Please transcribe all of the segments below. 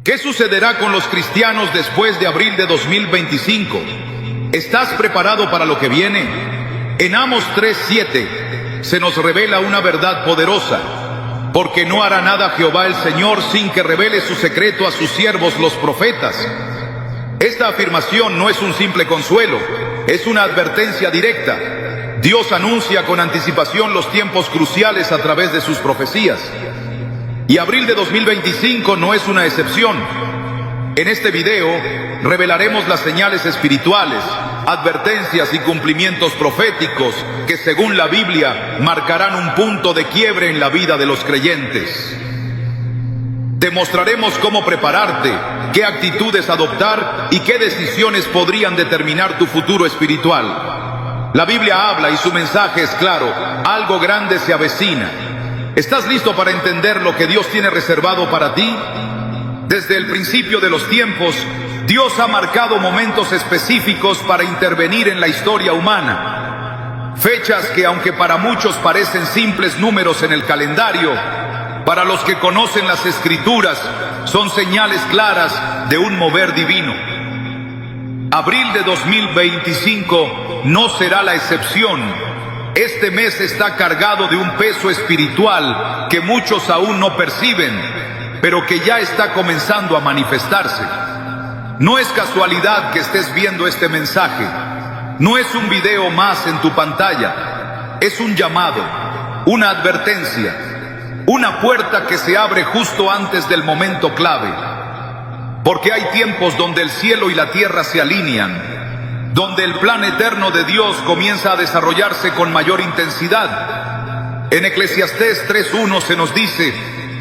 ¿Qué sucederá con los cristianos después de abril de 2025? ¿Estás preparado para lo que viene? En Amos 3:7 se nos revela una verdad poderosa, porque no hará nada Jehová el Señor sin que revele su secreto a sus siervos los profetas. Esta afirmación no es un simple consuelo, es una advertencia directa. Dios anuncia con anticipación los tiempos cruciales a través de sus profecías. Y abril de 2025 no es una excepción. En este video revelaremos las señales espirituales, advertencias y cumplimientos proféticos que, según la Biblia, marcarán un punto de quiebre en la vida de los creyentes. Te mostraremos cómo prepararte, qué actitudes adoptar y qué decisiones podrían determinar tu futuro espiritual. La Biblia habla y su mensaje es claro: algo grande se avecina. ¿Estás listo para entender lo que Dios tiene reservado para ti? Desde el principio de los tiempos, Dios ha marcado momentos específicos para intervenir en la historia humana. Fechas que, aunque para muchos parecen simples números en el calendario, para los que conocen las Escrituras son señales claras de un mover divino. Abril de 2025 no será la excepción. Este mes está cargado de un peso espiritual que muchos aún no perciben, pero que ya está comenzando a manifestarse. No es casualidad que estés viendo este mensaje. No es un video más en tu pantalla. Es un llamado, una advertencia, una puerta que se abre justo antes del momento clave. Porque hay tiempos donde el cielo y la tierra se alinean, donde el plan eterno de Dios comienza a desarrollarse con mayor intensidad. En Eclesiastés 3:1 se nos dice: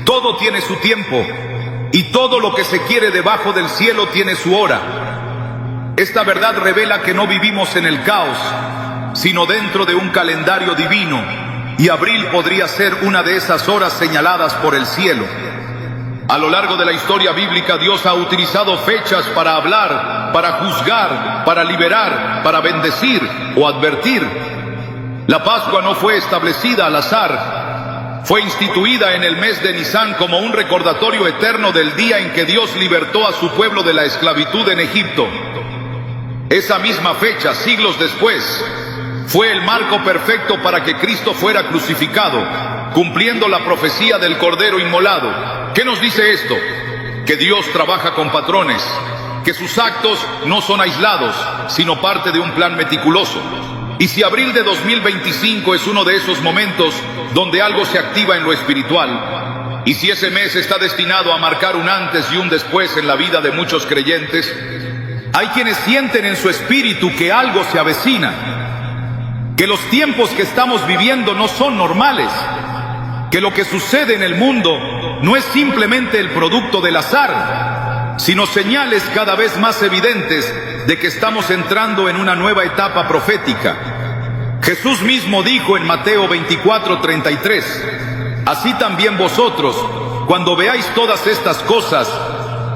todo tiene su tiempo, y todo lo que se quiere debajo del cielo tiene su hora. Esta verdad revela que no vivimos en el caos, sino dentro de un calendario divino, y abril podría ser una de esas horas señaladas por el cielo. A lo largo de la historia bíblica, Dios ha utilizado fechas para hablar, para juzgar, para liberar, para bendecir o advertir. La Pascua no fue establecida al azar. Fue instituida en el mes de Nisán como un recordatorio eterno del día en que Dios libertó a su pueblo de la esclavitud en Egipto. Esa misma fecha, siglos después, fue el marco perfecto para que Cristo fuera crucificado, cumpliendo la profecía del Cordero inmolado. ¿Qué nos dice esto? Que Dios trabaja con patrones, que sus actos no son aislados, sino parte de un plan meticuloso. Y si abril de 2025 es uno de esos momentos donde algo se activa en lo espiritual, y si ese mes está destinado a marcar un antes y un después en la vida de muchos creyentes, hay quienes sienten en su espíritu que algo se avecina, que los tiempos que estamos viviendo no son normales, que lo que sucede en el mundo no es simplemente el producto del azar, sino señales cada vez más evidentes de que estamos entrando en una nueva etapa profética. Jesús mismo dijo en Mateo 24:33: así también vosotros, cuando veáis todas estas cosas,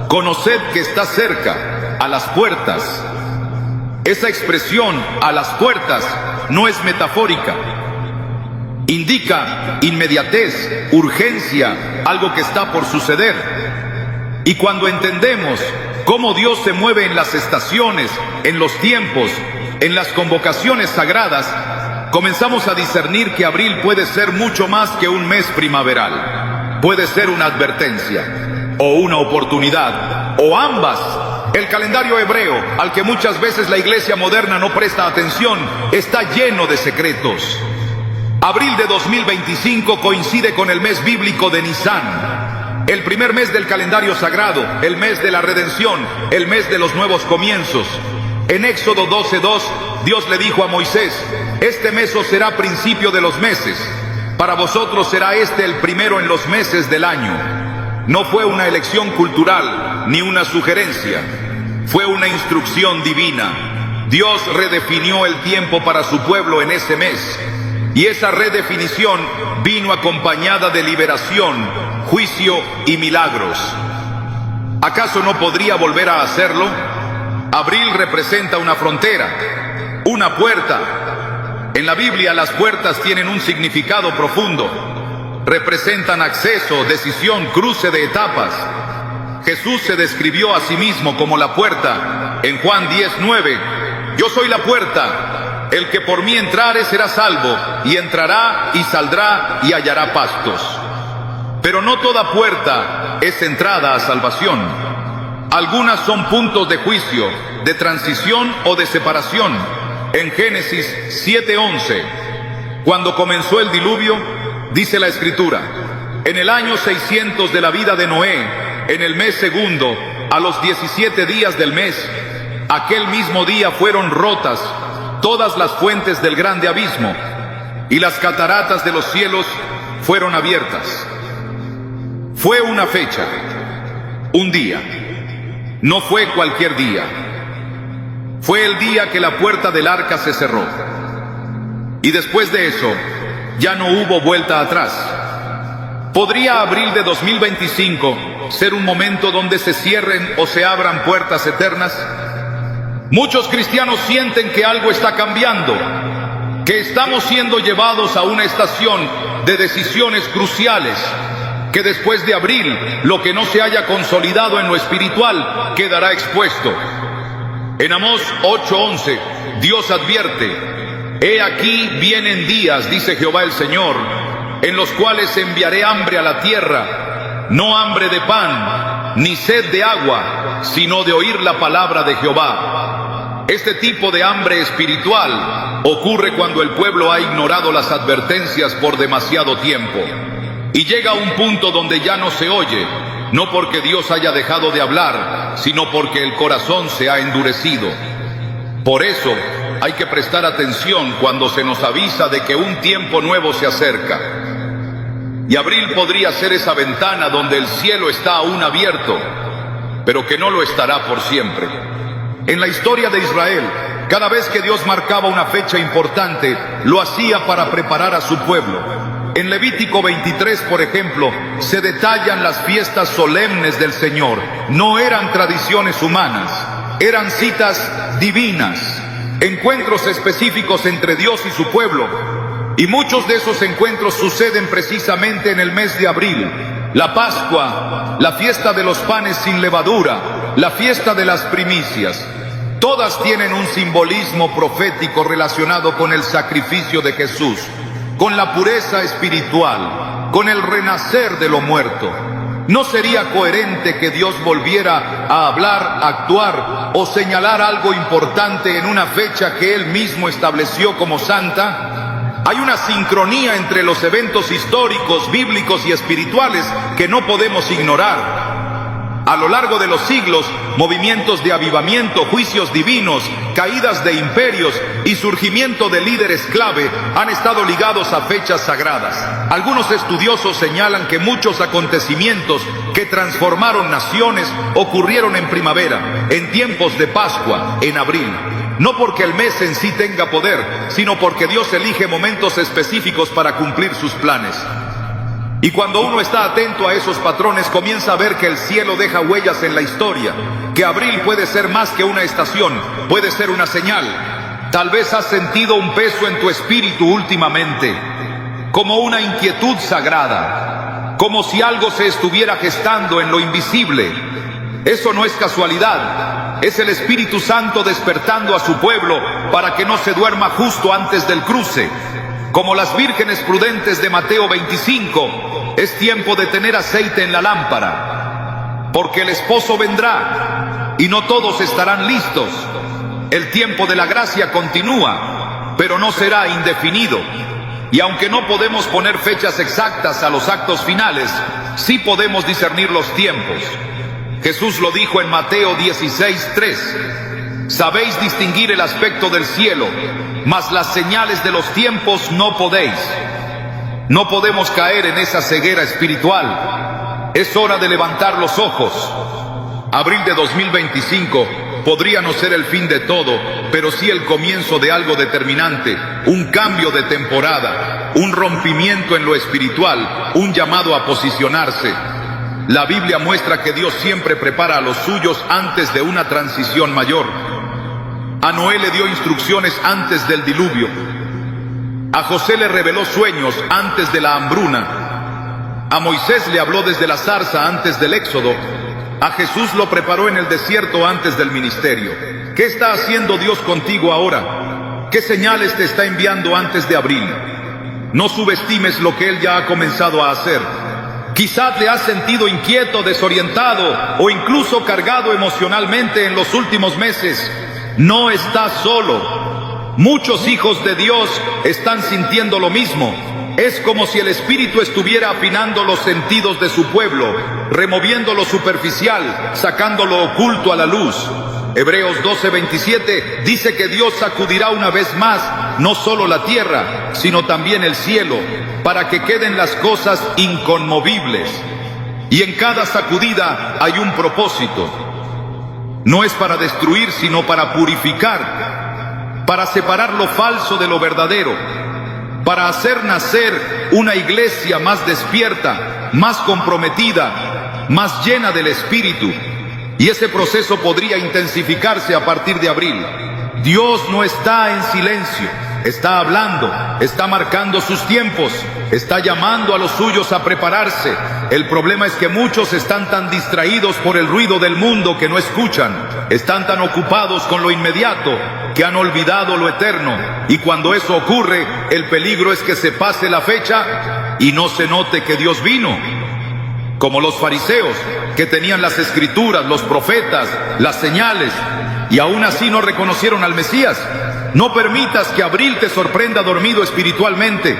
conoced que está cerca, a las puertas. Esa expresión, a las puertas, no es metafórica. Indica inmediatez, urgencia, algo que está por suceder. Y cuando entendemos cómo Dios se mueve en las estaciones, en los tiempos, en las convocaciones sagradas, comenzamos a discernir que abril puede ser mucho más que un mes primaveral. Puede ser una advertencia, o una oportunidad, o ambas. El calendario hebreo, al que muchas veces la iglesia moderna no presta atención, está lleno de secretos. Abril de 2025 coincide con el mes bíblico de Nisán, el primer mes del calendario sagrado, el mes de la redención, el mes de los nuevos comienzos. En Éxodo 12:2, Dios le dijo a Moisés: este mes os será principio de los meses, para vosotros será este el primero en los meses del año. No fue una elección cultural, ni una sugerencia, fue una instrucción divina. Dios redefinió el tiempo para su pueblo en ese mes. Y esa redefinición vino acompañada de liberación, juicio y milagros. ¿Acaso no podría volver a hacerlo? Abril representa una frontera, una puerta. En la Biblia las puertas tienen un significado profundo. Representan acceso, decisión, cruce de etapas. Jesús se describió a sí mismo como la puerta. En Juan 10:9, yo soy la puerta, el que por mí entrare será salvo, y entrará y saldrá y hallará pastos. Pero no toda puerta es entrada a salvación. Algunas son puntos de juicio, de transición o de separación. En Génesis 7:11, cuando comenzó el diluvio, dice la Escritura: en el año 600 de la vida de Noé, en el mes segundo, a los 17 días del mes, aquel mismo día fueron rotas todas las fuentes del grande abismo, y las cataratas de los cielos fueron abiertas. Fue una fecha, un día. No fue cualquier día. Fue el día que la puerta del arca se cerró. Y después de eso, ya no hubo vuelta atrás. ¿Podría abril de 2025 ser un momento donde se cierren o se abran puertas eternas? Muchos cristianos sienten que algo está cambiando, que estamos siendo llevados a una estación de decisiones cruciales, que después de abril, lo que no se haya consolidado en lo espiritual quedará expuesto. En Amós 8:11, Dios advierte: he aquí vienen días, dice Jehová el Señor, en los cuales enviaré hambre a la tierra, no hambre de pan, ni sed de agua, sino de oír la palabra de Jehová. Este tipo de hambre espiritual ocurre cuando el pueblo ha ignorado las advertencias por demasiado tiempo. Y llega a un punto donde ya no se oye, no porque Dios haya dejado de hablar, sino porque el corazón se ha endurecido. Por eso hay que prestar atención cuando se nos avisa de que un tiempo nuevo se acerca. Y abril podría ser esa ventana donde el cielo está aún abierto, pero que no lo estará por siempre. En la historia de Israel, cada vez que Dios marcaba una fecha importante, lo hacía para preparar a su pueblo. En Levítico 23, por ejemplo, se detallan las fiestas solemnes del Señor. No eran tradiciones humanas, eran citas divinas, encuentros específicos entre Dios y su pueblo. Y muchos de esos encuentros suceden precisamente en el mes de abril. La Pascua, la fiesta de los panes sin levadura, la fiesta de las primicias. Todas tienen un simbolismo profético relacionado con el sacrificio de Jesús, con la pureza espiritual, con el renacer de lo muerto. ¿No sería coherente que Dios volviera a hablar, actuar o señalar algo importante en una fecha que Él mismo estableció como santa? Hay una sincronía entre los eventos históricos, bíblicos y espirituales que no podemos ignorar. A lo largo de los siglos, movimientos de avivamiento, juicios divinos, caídas de imperios y surgimiento de líderes clave han estado ligados a fechas sagradas. Algunos estudiosos señalan que muchos acontecimientos que transformaron naciones ocurrieron en primavera, en tiempos de Pascua, en abril. No porque el mes en sí tenga poder, sino porque Dios elige momentos específicos para cumplir sus planes. Y cuando uno está atento a esos patrones, comienza a ver que el cielo deja huellas en la historia, que abril puede ser más que una estación, puede ser una señal. Tal vez has sentido un peso en tu espíritu últimamente, como una inquietud sagrada, como si algo se estuviera gestando en lo invisible. Eso no es casualidad, es el Espíritu Santo despertando a su pueblo para que no se duerma justo antes del cruce. Como las vírgenes prudentes de Mateo 25, es tiempo de tener aceite en la lámpara, porque el esposo vendrá y no todos estarán listos. El tiempo de la gracia continúa, pero no será indefinido. Y aunque no podemos poner fechas exactas a los actos finales, sí podemos discernir los tiempos. Jesús lo dijo en Mateo 16:3. Sabéis distinguir el aspecto del cielo, mas las señales de los tiempos no podéis. No podemos caer en esa ceguera espiritual. Es hora de levantar los ojos. Abril de 2025 podría no ser el fin de todo, pero sí el comienzo de algo determinante, un cambio de temporada, un rompimiento en lo espiritual, un llamado a posicionarse. La Biblia muestra que Dios siempre prepara a los suyos antes de una transición mayor. A Noé le dio instrucciones antes del diluvio. A José le reveló sueños antes de la hambruna. A Moisés le habló desde la zarza antes del éxodo. A Jesús lo preparó en el desierto antes del ministerio. ¿Qué está haciendo Dios contigo ahora? ¿Qué señales te está enviando antes de abril? No subestimes lo que Él ya ha comenzado a hacer. Quizás te has sentido inquieto, desorientado o incluso cargado emocionalmente en los últimos meses. No estás solo. Muchos hijos de Dios están sintiendo lo mismo. Es como si el Espíritu estuviera afinando los sentidos de su pueblo, removiendo lo superficial, sacando lo oculto a la luz. Hebreos 12:27 dice que Dios sacudirá una vez más no solo la tierra, sino también el cielo, para que queden las cosas inconmovibles. Y en cada sacudida hay un propósito. No es para destruir, sino para purificar, para separar lo falso de lo verdadero, para hacer nacer una iglesia más despierta, más comprometida, más llena del Espíritu. Y ese proceso podría intensificarse a partir de abril. Dios no está en silencio, está hablando, está marcando sus tiempos, está llamando a los suyos a prepararse. El problema es que muchos están tan distraídos por el ruido del mundo que no escuchan, están tan ocupados con lo inmediato que han olvidado lo eterno. Y cuando eso ocurre, el peligro es que se pase la fecha y no se note que Dios vino. Como los fariseos, que tenían las escrituras, los profetas, las señales, y aún así no reconocieron al Mesías. No permitas que abril te sorprenda dormido espiritualmente.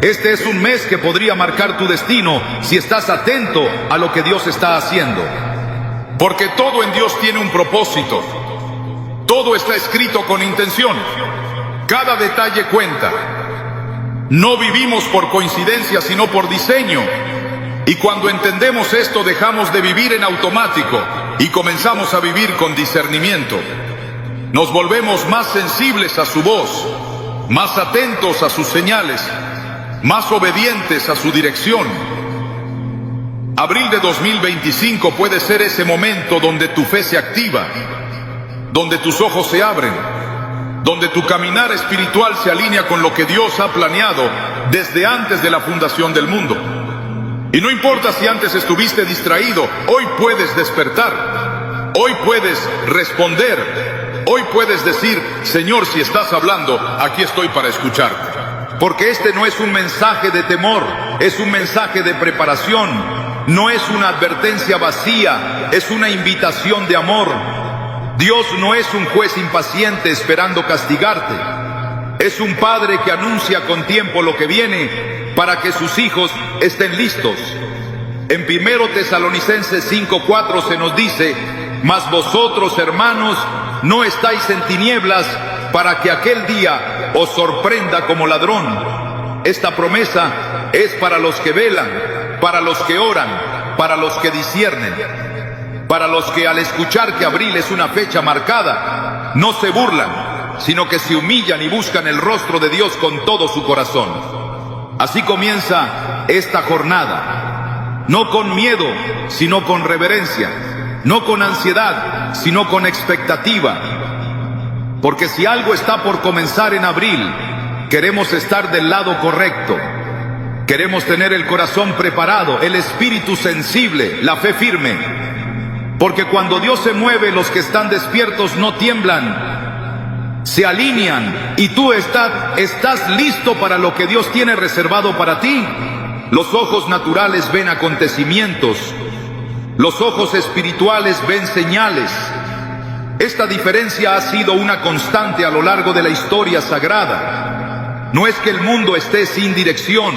Este es un mes que podría marcar tu destino si estás atento a lo que Dios está haciendo. Porque todo en Dios tiene un propósito. Todo está escrito con intención. Cada detalle cuenta. No vivimos por coincidencia, sino por diseño. Y cuando entendemos esto, dejamos de vivir en automático y comenzamos a vivir con discernimiento. Nos volvemos más sensibles a su voz, más atentos a sus señales, más obedientes a su dirección. Abril de 2025 puede ser ese momento donde tu fe se activa, donde tus ojos se abren, donde tu caminar espiritual se alinea con lo que Dios ha planeado desde antes de la fundación del mundo. Y no importa si antes estuviste distraído, hoy puedes despertar, hoy puedes responder, hoy puedes decir: Señor, si estás hablando, aquí estoy para escucharte. Porque este no es un mensaje de temor, es un mensaje de preparación, no es una advertencia vacía, es una invitación de amor. Dios no es un juez impaciente esperando castigarte, es un padre que anuncia con tiempo lo que viene para que sus hijos estén listos. En 1 Tesalonicenses 5:4 se nos dice: mas vosotros, hermanos, no estáis en tinieblas, para que aquel día os sorprenda como ladrón. Esta promesa es para los que velan, para los que oran, para los que disciernen, para los que al escuchar que abril es una fecha marcada, no se burlan, sino que se humillan y buscan el rostro de Dios con todo su corazón. Así comienza esta jornada, no con miedo, sino con reverencia, no con ansiedad, sino con expectativa. Porque si algo está por comenzar en abril, queremos estar del lado correcto. Queremos tener el corazón preparado, el espíritu sensible, la fe firme. Porque cuando Dios se mueve, los que están despiertos no tiemblan, se alinean, y tú estás listo para lo que Dios tiene reservado para ti. Los ojos naturales ven acontecimientos, los ojos espirituales ven señales. Esta diferencia ha sido una constante a lo largo de la historia sagrada. No es que el mundo esté sin dirección,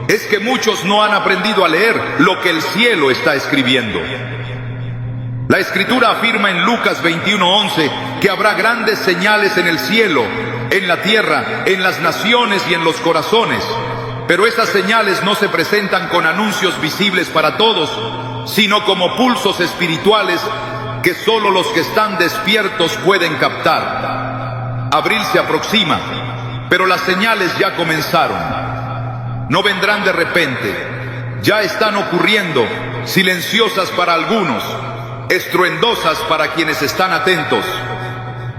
es que muchos no han aprendido a leer lo que el cielo está escribiendo. La Escritura afirma en Lucas 21:11 que habrá grandes señales en el cielo, en la tierra, en las naciones y en los corazones. Pero estas señales no se presentan con anuncios visibles para todos, sino como pulsos espirituales que solo los que están despiertos pueden captar. Abril se aproxima, pero las señales ya comenzaron. No vendrán de repente, ya están ocurriendo, silenciosas para algunos, estruendosas para quienes están atentos.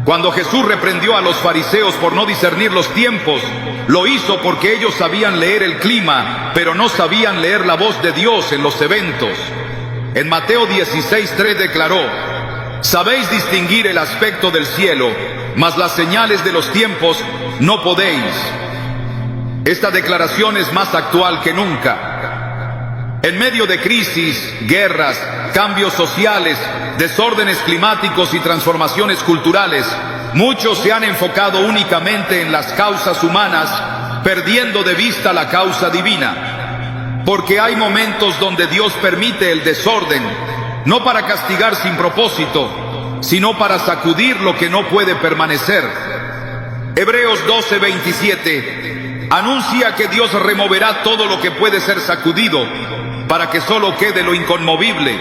Cuando Jesús reprendió a los fariseos por no discernir los tiempos, lo hizo porque ellos sabían leer el clima, pero no sabían leer la voz de Dios en los eventos. En Mateo 16:3 declaró: sabéis distinguir el aspecto del cielo, mas las señales de los tiempos no podéis. Esta declaración es más actual que nunca. En medio de crisis, guerras, cambios sociales, desórdenes climáticos y transformaciones culturales, muchos se han enfocado únicamente en las causas humanas, perdiendo de vista la causa divina. Porque hay momentos donde Dios permite el desorden, no para castigar sin propósito, sino para sacudir lo que no puede permanecer. Hebreos 12:27 anuncia que Dios removerá todo lo que puede ser sacudido, para que solo quede lo inconmovible.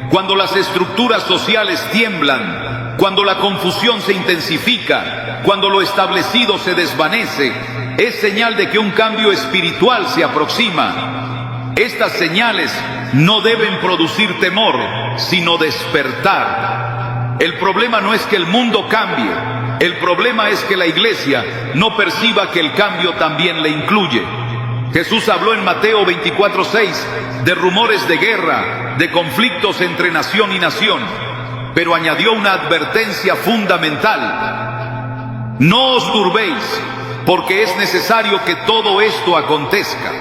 Cuando las estructuras sociales tiemblan, cuando la confusión se intensifica, cuando lo establecido se desvanece, es señal de que un cambio espiritual se aproxima. Estas señales no deben producir temor, sino despertar. El problema no es que el mundo cambie, el problema es que la iglesia no perciba que el cambio también le incluye. Jesús habló en Mateo 24:6 de rumores de guerra, de conflictos entre nación y nación, pero añadió una advertencia fundamental: no os turbéis, porque es necesario que todo esto acontezca.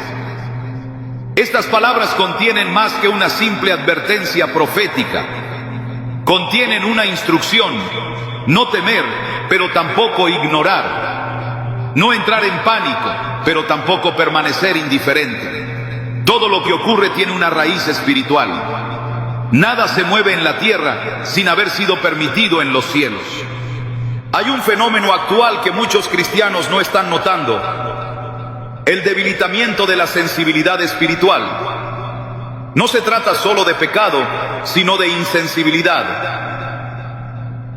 Estas palabras contienen más que una simple advertencia profética. Contienen una instrucción: no temer, pero tampoco ignorar. No entrar en pánico, pero tampoco permanecer indiferente. Todo lo que ocurre tiene una raíz espiritual. Nada se mueve en la tierra sin haber sido permitido en los cielos. Hay un fenómeno actual que muchos cristianos no están notando: el debilitamiento de la sensibilidad espiritual. No se trata solo de pecado, sino de insensibilidad.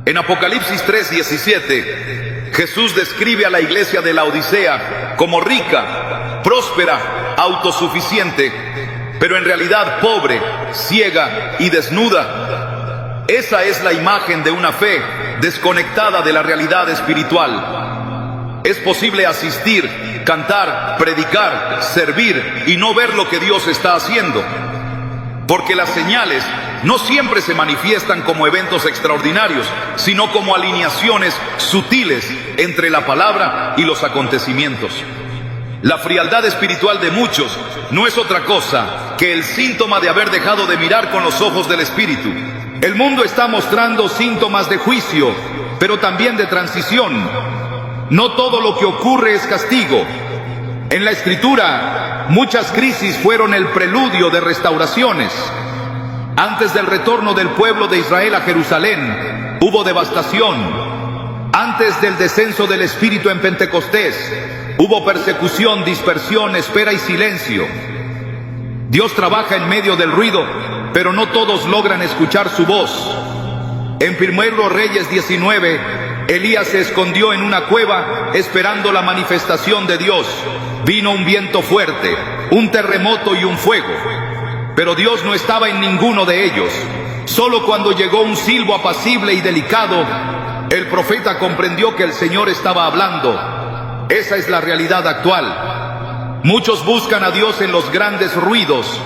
En Apocalipsis 3:17, Jesús describe a la iglesia de Laodicea como rica, próspera, autosuficiente, pero en realidad pobre, ciega y desnuda. Esa es la imagen de una fe desconectada de la realidad espiritual. Es posible asistir, cantar, predicar, servir y no ver lo que Dios está haciendo, porque las señales no siempre se manifiestan como eventos extraordinarios, sino como alineaciones sutiles entre la palabra y los acontecimientos. La frialdad espiritual de muchos no es otra cosa que el síntoma de haber dejado de mirar con los ojos del Espíritu. El mundo está mostrando síntomas de juicio, pero también de transición. No todo lo que ocurre es castigo. En la Escritura, muchas crisis fueron el preludio de restauraciones. Antes del retorno del pueblo de Israel a Jerusalén, hubo devastación. Antes del descenso del Espíritu en Pentecostés, hubo persecución, dispersión, espera y silencio. Dios trabaja en medio del ruido, pero no todos logran escuchar su voz. En 1 Reyes 19, Elías se escondió en una cueva esperando la manifestación de Dios. Vino un viento fuerte, un terremoto y un fuego, pero Dios no estaba en ninguno de ellos. Solo cuando llegó un silbo apacible y delicado, el profeta comprendió que el Señor estaba hablando. Esa es la realidad actual. Muchos buscan a Dios en los grandes ruidos,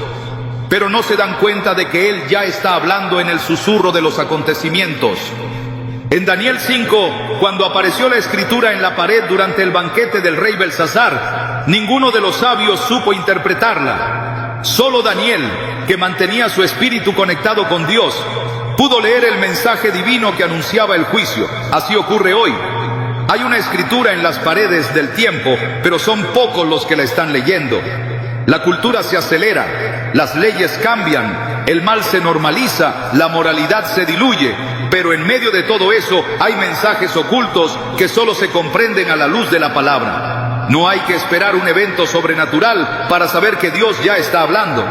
pero no se dan cuenta de que Él ya está hablando en el susurro de los acontecimientos. En Daniel 5, cuando apareció la escritura en la pared durante el banquete del rey Belsasar, ninguno de los sabios supo interpretarla. Solo Daniel, que mantenía su espíritu conectado con Dios, pudo leer el mensaje divino que anunciaba el juicio. Así ocurre hoy. Hay una escritura en las paredes del tiempo, pero son pocos los que la están leyendo. La cultura se acelera, las leyes cambian, el mal se normaliza, la moralidad se diluye, pero en medio de todo eso hay mensajes ocultos que solo se comprenden a la luz de la palabra. No hay que esperar un evento sobrenatural para saber que Dios ya está hablando.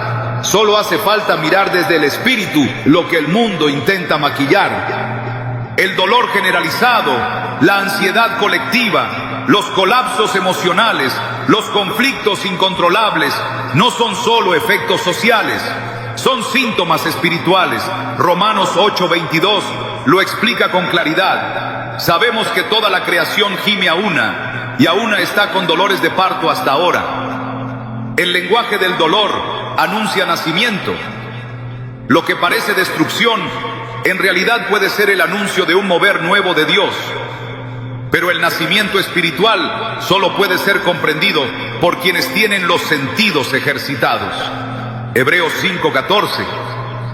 Solo hace falta mirar desde el Espíritu lo que el mundo intenta maquillar. El dolor generalizado, la ansiedad colectiva, los colapsos emocionales, los conflictos incontrolables no son solo efectos sociales, son síntomas espirituales. Romanos 8:22 lo explica con claridad. Sabemos que toda la creación gime a una, y a una está con dolores de parto hasta ahora. El lenguaje del dolor anuncia nacimiento. Lo que parece destrucción, en realidad puede ser el anuncio de un mover nuevo de Dios. Pero el nacimiento espiritual solo puede ser comprendido por quienes tienen los sentidos ejercitados. Hebreos 5:14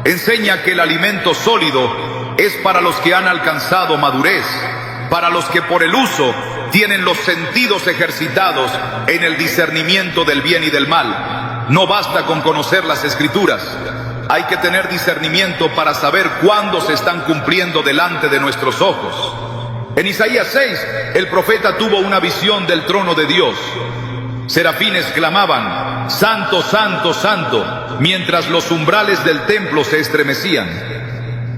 enseña que el alimento sólido es para los que han alcanzado madurez, para los que por el uso tienen los sentidos ejercitados en el discernimiento del bien y del mal. No basta con conocer las Escrituras. Hay que tener discernimiento para saber cuándo se están cumpliendo delante de nuestros ojos. En Isaías 6, el profeta tuvo una visión del trono de Dios. Serafines clamaban, Santo, Santo, Santo, mientras los umbrales del templo se estremecían.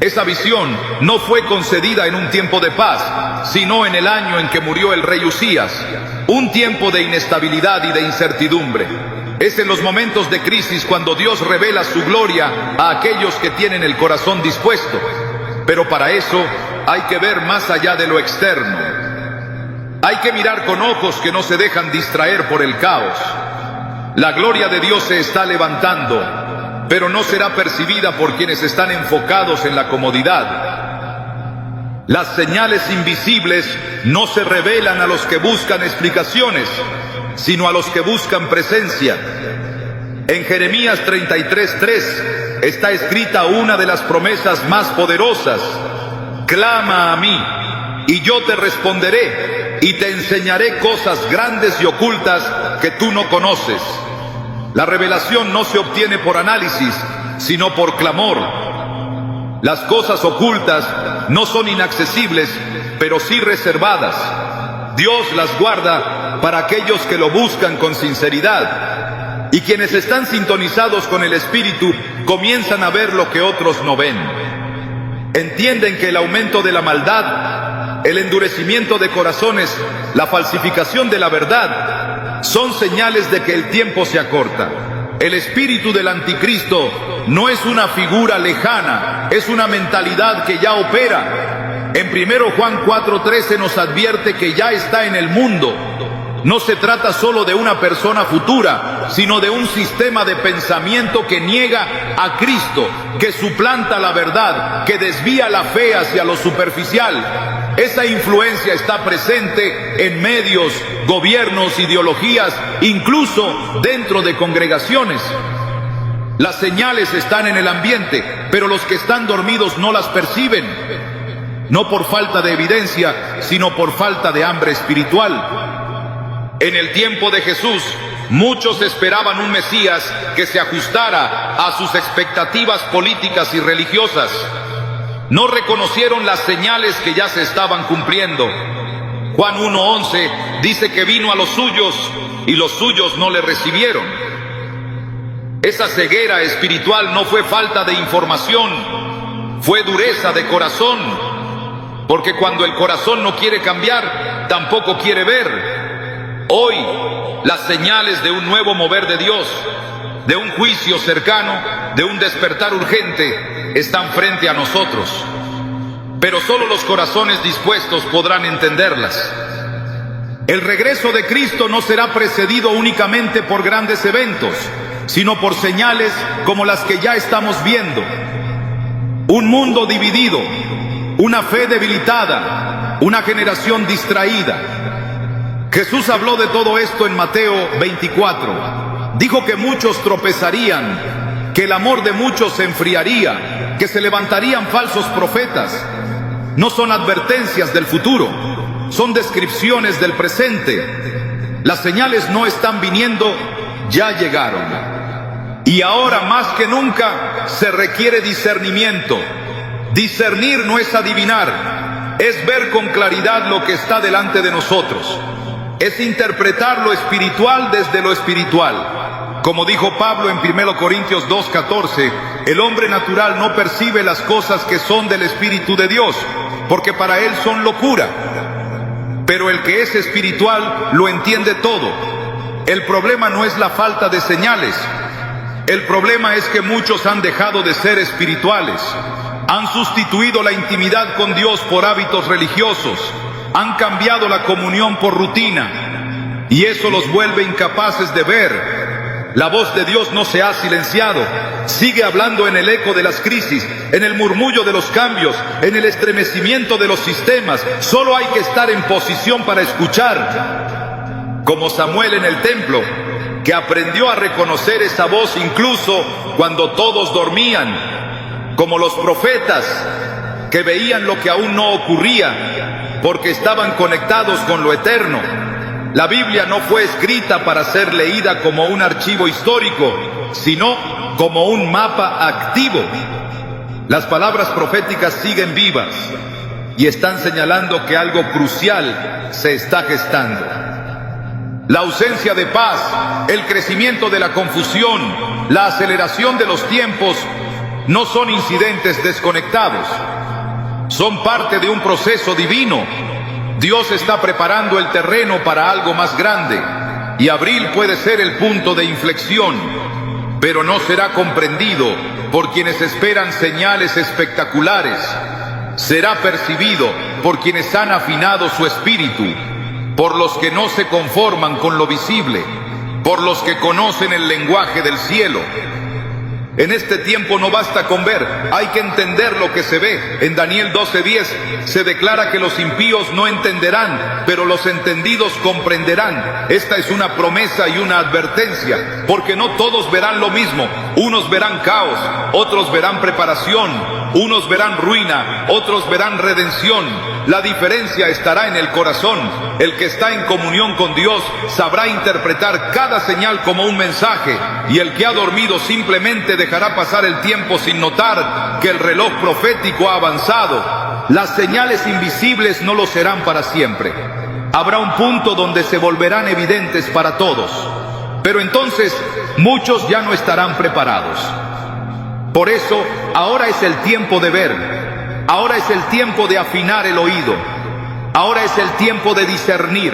Esa visión no fue concedida en un tiempo de paz, sino en el año en que murió el rey Usías, un tiempo de inestabilidad y de incertidumbre. Es en los momentos de crisis cuando Dios revela su gloria a aquellos que tienen el corazón dispuesto. Pero para eso hay que ver más allá de lo externo. Hay que mirar con ojos que no se dejan distraer por el caos. La gloria de Dios se está levantando, pero no será percibida por quienes están enfocados en la comodidad. Las señales invisibles no se revelan a los que buscan explicaciones, sino a los que buscan presencia. En Jeremías 33:3 está escrita una de las promesas más poderosas: clama a mí, y yo te responderé, y te enseñaré cosas grandes y ocultas que tú no conoces. La revelación no se obtiene por análisis, sino por clamor. Las cosas ocultas no son inaccesibles, pero sí reservadas. Dios las guarda para aquellos que lo buscan con sinceridad. Y quienes están sintonizados con el Espíritu comienzan a ver lo que otros no ven. Entienden que el aumento de la maldad, el endurecimiento de corazones, la falsificación de la verdad, son señales de que el tiempo se acorta. El espíritu del anticristo no es una figura lejana, es una mentalidad que ya opera. En 1 Juan 4:13 nos advierte que ya está en el mundo. No se trata solo de una persona futura, sino de un sistema de pensamiento que niega a Cristo, que suplanta la verdad, que desvía la fe hacia lo superficial. Esa influencia está presente en medios, gobiernos, ideologías, incluso dentro de congregaciones. Las señales están en el ambiente, pero los que están dormidos no las perciben. No por falta de evidencia, sino por falta de hambre espiritual. En el tiempo de Jesús, muchos esperaban un Mesías que se ajustara a sus expectativas políticas y religiosas. No reconocieron las señales que ya se estaban cumpliendo. Juan 1:11 dice que vino a los suyos y los suyos no le recibieron. Esa ceguera espiritual no fue falta de información, fue dureza de corazón. Porque cuando el corazón no quiere cambiar, tampoco quiere ver. Hoy, las señales de un nuevo mover de Dios, de un juicio cercano, de un despertar urgente, están frente a nosotros. Pero solo los corazones dispuestos podrán entenderlas. El regreso de Cristo no será precedido únicamente por grandes eventos, sino por señales como las que ya estamos viendo. Un mundo dividido, una fe debilitada, una generación distraída. Jesús habló de todo esto en Mateo 24. Dijo que muchos tropezarían, que el amor de muchos se enfriaría, que se levantarían falsos profetas. No son advertencias del futuro, son descripciones del presente. Las señales no están viniendo, ya llegaron. Y ahora más que nunca se requiere discernimiento. Discernir no es adivinar, es ver con claridad lo que está delante de nosotros. Es interpretar lo espiritual desde lo espiritual. Como dijo Pablo en 1 Corintios 2:14, el hombre natural no percibe las cosas que son del Espíritu de Dios, porque para él son locura. Pero el que es espiritual lo entiende todo. El problema no es la falta de señales. El problema es que muchos han dejado de ser espirituales. Han sustituido la intimidad con Dios por hábitos religiosos. Han cambiado la comunión por rutina. Y eso los vuelve incapaces de ver La voz de Dios no se ha silenciado. Sigue hablando en el eco de las crisis, en el murmullo de los cambios, en el estremecimiento de los sistemas. Solo hay que estar en posición para escuchar. Como Samuel en el templo, que aprendió a reconocer esa voz incluso cuando todos dormían. Como los profetas, que veían lo que aún no ocurría, porque estaban conectados con lo eterno. La Biblia no fue escrita para ser leída como un archivo histórico, sino como un mapa activo. Las palabras proféticas siguen vivas y están señalando que algo crucial se está gestando. La ausencia de paz, el crecimiento de la confusión, la aceleración de los tiempos, no son incidentes desconectados. Son parte de un proceso divino. Dios está preparando el terreno para algo más grande, y abril puede ser el punto de inflexión, pero no será comprendido por quienes esperan señales espectaculares. Será percibido por quienes han afinado su espíritu, por los que no se conforman con lo visible, por los que conocen el lenguaje del cielo. En este tiempo no basta con ver, hay que entender lo que se ve. En Daniel 12:10 se declara que los impíos no entenderán, pero los entendidos comprenderán. Esta es una promesa y una advertencia, porque no todos verán lo mismo. Unos verán caos, otros verán preparación, unos verán ruina, otros verán redención. La diferencia estará en el corazón. El que está en comunión con Dios sabrá interpretar cada señal como un mensaje, y el que ha dormido simplemente dejará pasar el tiempo sin notar que el reloj profético ha avanzado. Las señales invisibles no lo serán para siempre. Habrá un punto donde se volverán evidentes para todos, pero entonces muchos ya no estarán preparados. Por eso, ahora es el tiempo de ver. Ahora es el tiempo de afinar el oído. Ahora es el tiempo de discernir.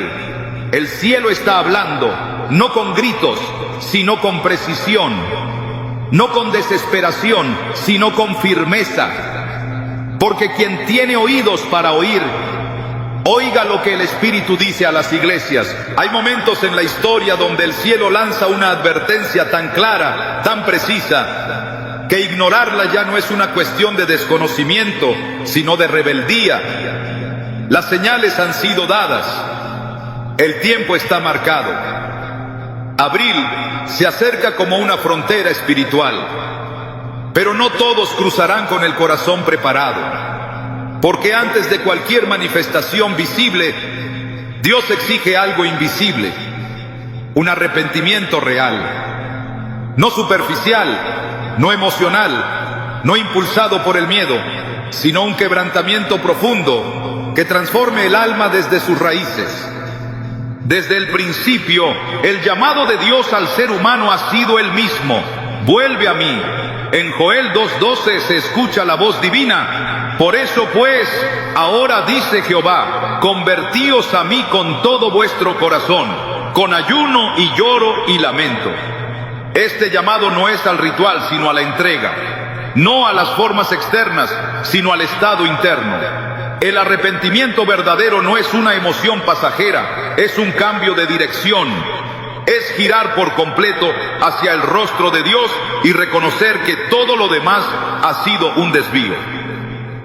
El cielo está hablando, no con gritos, sino con precisión. No con desesperación, sino con firmeza. Porque quien tiene oídos para oír, oiga lo que el Espíritu dice a las iglesias. Hay momentos en la historia donde el cielo lanza una advertencia tan clara, tan precisa, que ignorarla ya no es una cuestión de desconocimiento, sino de rebeldía. Las señales han sido dadas. El tiempo está marcado. Abril se acerca como una frontera espiritual, pero no todos cruzarán con el corazón preparado, porque antes de cualquier manifestación visible, Dios exige algo invisible, un arrepentimiento real, no superficial, no emocional, no impulsado por el miedo, sino un quebrantamiento profundo que transforme el alma desde sus raíces. Desde el principio, el llamado de Dios al ser humano ha sido el mismo: vuelve a mí. En Joel 2:12 se escucha la voz divina: por eso pues, ahora dice Jehová, convertíos a mí con todo vuestro corazón, con ayuno y lloro y lamento. Este llamado no es al ritual, sino a la entrega, no a las formas externas, sino al estado interno. El arrepentimiento verdadero no es una emoción pasajera, es un cambio de dirección. Es girar por completo hacia el rostro de Dios y reconocer que todo lo demás ha sido un desvío.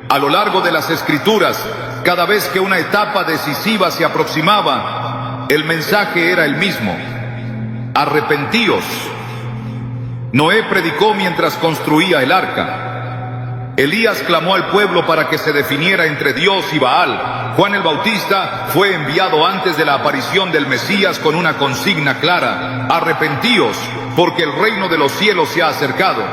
A lo largo de las Escrituras, cada vez que una etapa decisiva se aproximaba, el mensaje era el mismo: arrepentíos. Noé predicó mientras construía el arca. Elías clamó al pueblo para que se definiera entre Dios y Baal. Juan el Bautista fue enviado antes de la aparición del Mesías con una consigna clara: arrepentíos, porque el reino de los cielos se ha acercado.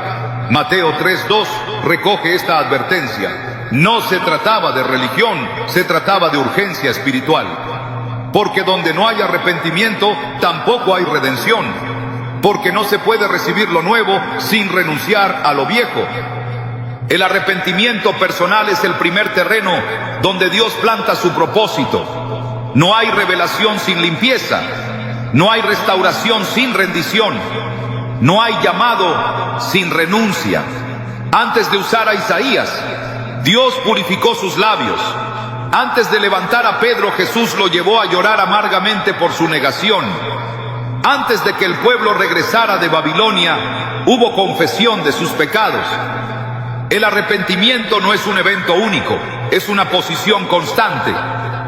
Mateo 3:2 recoge esta advertencia. No se trataba de religión, se trataba de urgencia espiritual. Porque donde no hay arrepentimiento, tampoco hay redención. Porque no se puede recibir lo nuevo sin renunciar a lo viejo. El arrepentimiento personal es el primer terreno donde Dios planta su propósito. No hay revelación sin limpieza, no hay restauración sin rendición, no hay llamado sin renuncia. Antes de usar a Isaías, Dios purificó sus labios. Antes de levantar a Pedro, Jesús lo llevó a llorar amargamente por su negación. Antes de que el pueblo regresara de Babilonia, hubo confesión de sus pecados. El arrepentimiento no es un evento único, es una posición constante.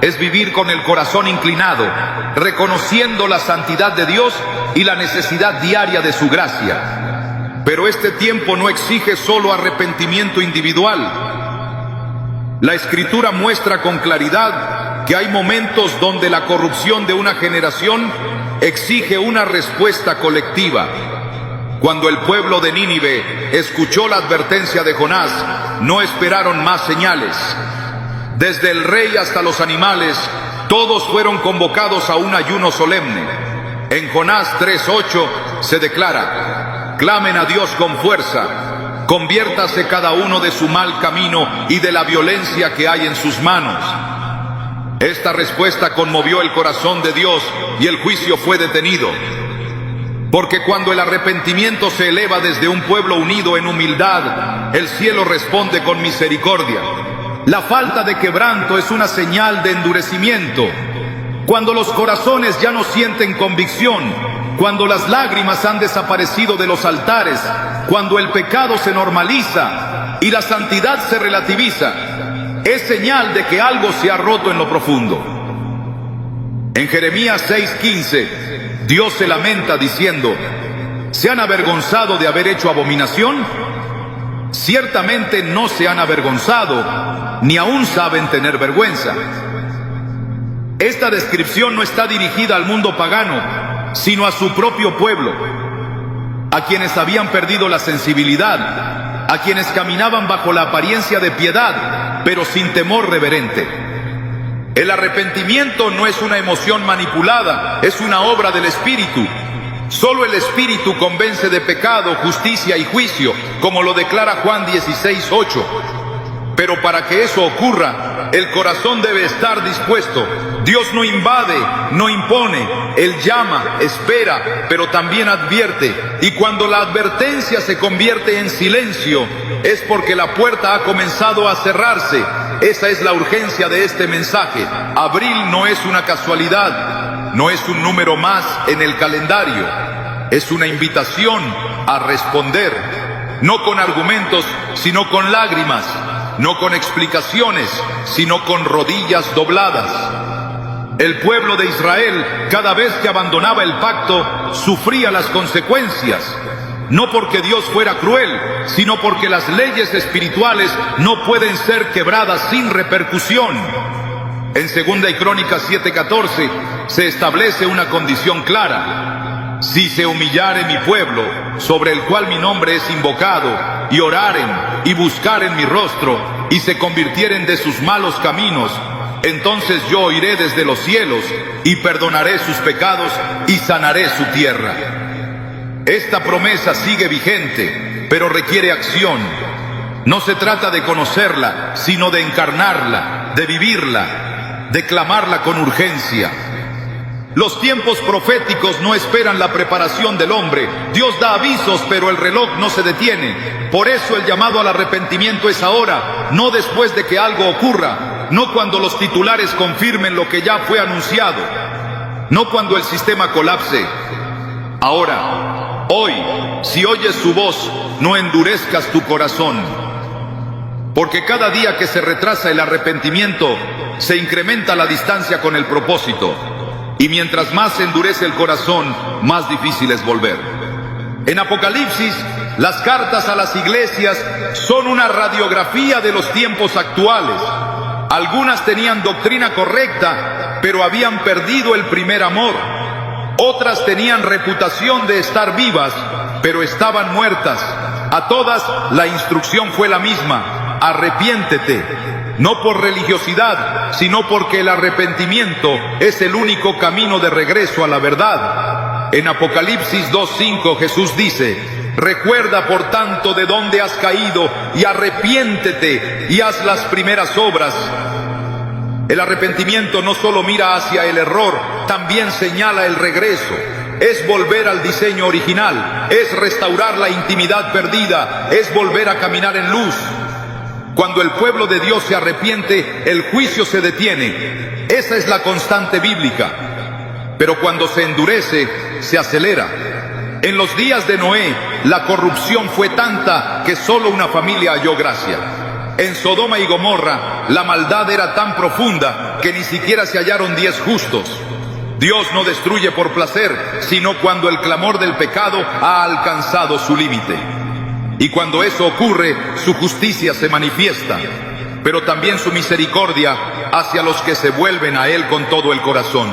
Es vivir con el corazón inclinado, reconociendo la santidad de Dios y la necesidad diaria de su gracia. Pero este tiempo no exige solo arrepentimiento individual. La Escritura muestra con claridad que hay momentos donde la corrupción de una generación exige una respuesta colectiva. Cuando el pueblo de Nínive escuchó la advertencia de Jonás, no esperaron más señales. Desde el rey hasta los animales, todos fueron convocados a un ayuno solemne. En Jonás 3:8 se declara: clamen a Dios con fuerza, conviértase cada uno de su mal camino y de la violencia que hay en sus manos. Esta respuesta conmovió el corazón de Dios y el juicio fue detenido. Porque cuando el arrepentimiento se eleva desde un pueblo unido en humildad, el cielo responde con misericordia. La falta de quebranto es una señal de endurecimiento. Cuando los corazones ya no sienten convicción, cuando las lágrimas han desaparecido de los altares, cuando el pecado se normaliza y la santidad se relativiza, es señal de que algo se ha roto en lo profundo. En Jeremías 6:15, Dios se lamenta diciendo: ¿se han avergonzado de haber hecho abominación? Ciertamente no se han avergonzado, ni aún saben tener vergüenza. Esta descripción no está dirigida al mundo pagano, sino a su propio pueblo, a quienes habían perdido la sensibilidad, a quienes caminaban bajo la apariencia de piedad, pero sin temor reverente. El arrepentimiento no es una emoción manipulada, es una obra del Espíritu. Solo el Espíritu convence de pecado, justicia y juicio, como lo declara Juan 16:8. Pero para que eso ocurra, el corazón debe estar dispuesto. Dios no invade, no impone, Él llama, espera, pero también advierte. Y cuando la advertencia se convierte en silencio, es porque la puerta ha comenzado a cerrarse. Esa es la urgencia de este mensaje. Abril no es una casualidad, no es un número más en el calendario. Es una invitación a responder, no con argumentos, sino con lágrimas. No con explicaciones, sino con rodillas dobladas. El pueblo de Israel, cada vez que abandonaba el pacto, sufría las consecuencias. No porque Dios fuera cruel, sino porque las leyes espirituales no pueden ser quebradas sin repercusión. En 2 Crónicas 7:14 se establece una condición clara: si se humillare mi pueblo, sobre el cual mi nombre es invocado, y oraren y buscaren mi rostro, y se convirtieren de sus malos caminos, entonces yo oiré desde los cielos, y perdonaré sus pecados, y sanaré su tierra. Esta promesa sigue vigente, pero requiere acción. No se trata de conocerla, sino de encarnarla, de vivirla, de clamarla con urgencia. Los tiempos proféticos no esperan la preparación del hombre. Dios da avisos, pero el reloj no se detiene. Por eso el llamado al arrepentimiento es ahora, no después de que algo ocurra, no cuando los titulares confirmen lo que ya fue anunciado, no cuando el sistema colapse. Ahora, hoy, si oyes su voz, no endurezcas tu corazón. Porque cada día que se retrasa el arrepentimiento, se incrementa la distancia con el propósito. Y mientras más se endurece el corazón, más difícil es volver. En Apocalipsis, las cartas a las iglesias son una radiografía de los tiempos actuales. Algunas tenían doctrina correcta, pero habían perdido el primer amor. Otras tenían reputación de estar vivas, pero estaban muertas. A todas la instrucción fue la misma: arrepiéntete. No por religiosidad, sino porque el arrepentimiento es el único camino de regreso a la verdad. En Apocalipsis 2:5 Jesús dice: recuerda por tanto de dónde has caído y arrepiéntete y haz las primeras obras. El arrepentimiento no solo mira hacia el error, también señala el regreso. Es volver al diseño original, es restaurar la intimidad perdida, es volver a caminar en luz. Cuando el pueblo de Dios se arrepiente, el juicio se detiene. Esa es la constante bíblica. pero cuando se endurece, se acelera. En los días de Noé, la corrupción fue tanta que solo una familia halló gracia. En Sodoma y Gomorra, la maldad era tan profunda que ni siquiera se hallaron 10 justos. Dios no destruye por placer, sino cuando el clamor del pecado ha alcanzado su límite. Y cuando eso ocurre, su justicia se manifiesta, pero también su misericordia hacia los que se vuelven a Él con todo el corazón.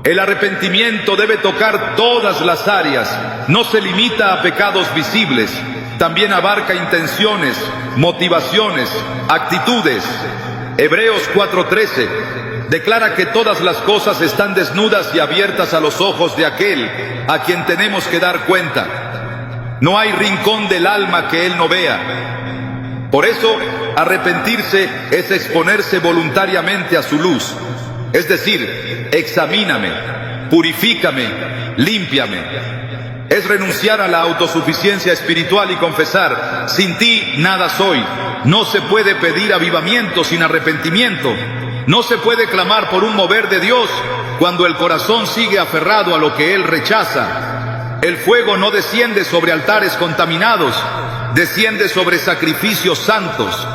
El arrepentimiento debe tocar todas las áreas, no se limita a pecados visibles, también abarca intenciones, motivaciones, actitudes. Hebreos 4:13 declara que todas las cosas están desnudas y abiertas a los ojos de aquel a quien tenemos que dar cuenta. No hay rincón del alma que Él no vea. Por eso, arrepentirse es exponerse voluntariamente a su luz. Es decir, examíname, purifícame, límpiame. Es renunciar a la autosuficiencia espiritual y confesar: sin ti nada soy. No se puede pedir avivamiento sin arrepentimiento. No se puede clamar por un mover de Dios cuando el corazón sigue aferrado a lo que Él rechaza. El fuego no desciende sobre altares contaminados, desciende sobre sacrificios santos.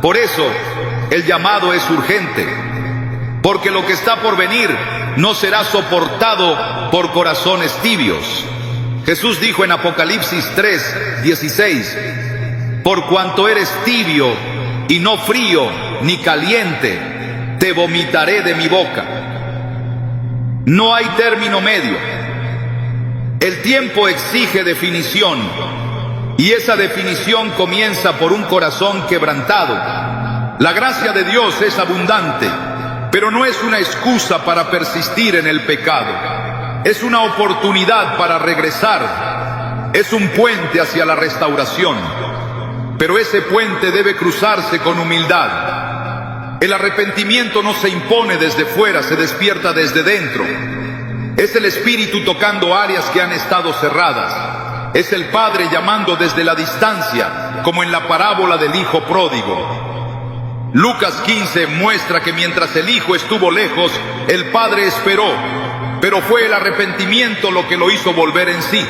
Por eso, el llamado es urgente, porque lo que está por venir no será soportado por corazones tibios. Jesús dijo en Apocalipsis 3:16: por cuanto eres tibio y no frío ni caliente, te vomitaré de mi boca. No hay término medio. El tiempo exige definición, y esa definición comienza por un corazón quebrantado. La gracia de Dios es abundante, pero no es una excusa para persistir en el pecado. Es una oportunidad para regresar. Es un puente hacia la restauración. Pero ese puente debe cruzarse con humildad. El arrepentimiento no se impone desde fuera, se despierta desde dentro. Es el Espíritu tocando áreas que han estado cerradas. Es el Padre llamando desde la distancia, como en la parábola del Hijo Pródigo. Lucas 15 muestra que mientras el Hijo estuvo lejos, el Padre esperó, pero fue el arrepentimiento lo que lo hizo volver en sí.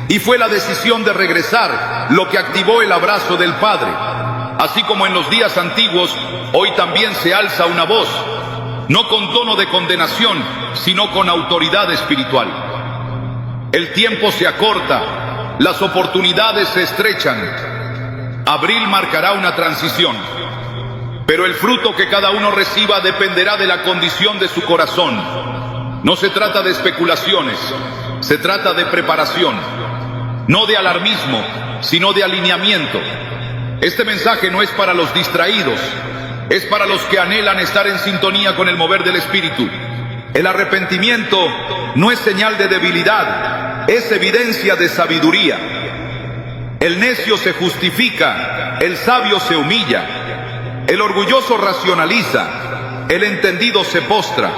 Y fue la decisión de regresar lo que activó el abrazo del Padre. Así como en los días antiguos, hoy también se alza una voz, no con tono de condenación, sino con autoridad espiritual. El tiempo se acorta, las oportunidades se estrechan. Abril marcará una transición, pero el fruto que cada uno reciba dependerá de la condición de su corazón. No se trata de especulaciones, se trata de preparación. No de alarmismo, sino de alineamiento. Este mensaje no es para los distraídos, es para los que anhelan estar en sintonía con el mover del Espíritu. El arrepentimiento no es señal de debilidad, es evidencia de sabiduría. El necio se justifica, el sabio se humilla, el orgulloso racionaliza, el entendido se postra.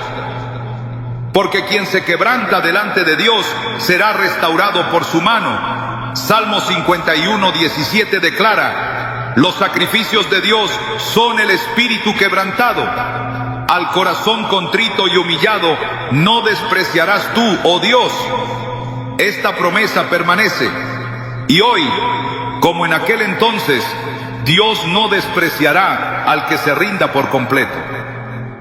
Porque quien se quebranta delante de Dios será restaurado por su mano. Salmo 51:17 declara: los sacrificios de Dios son el espíritu quebrantado. Al corazón contrito y humillado no despreciarás tú, oh Dios. Esta promesa permanece. Y hoy, como en aquel entonces, Dios no despreciará al que se rinda por completo.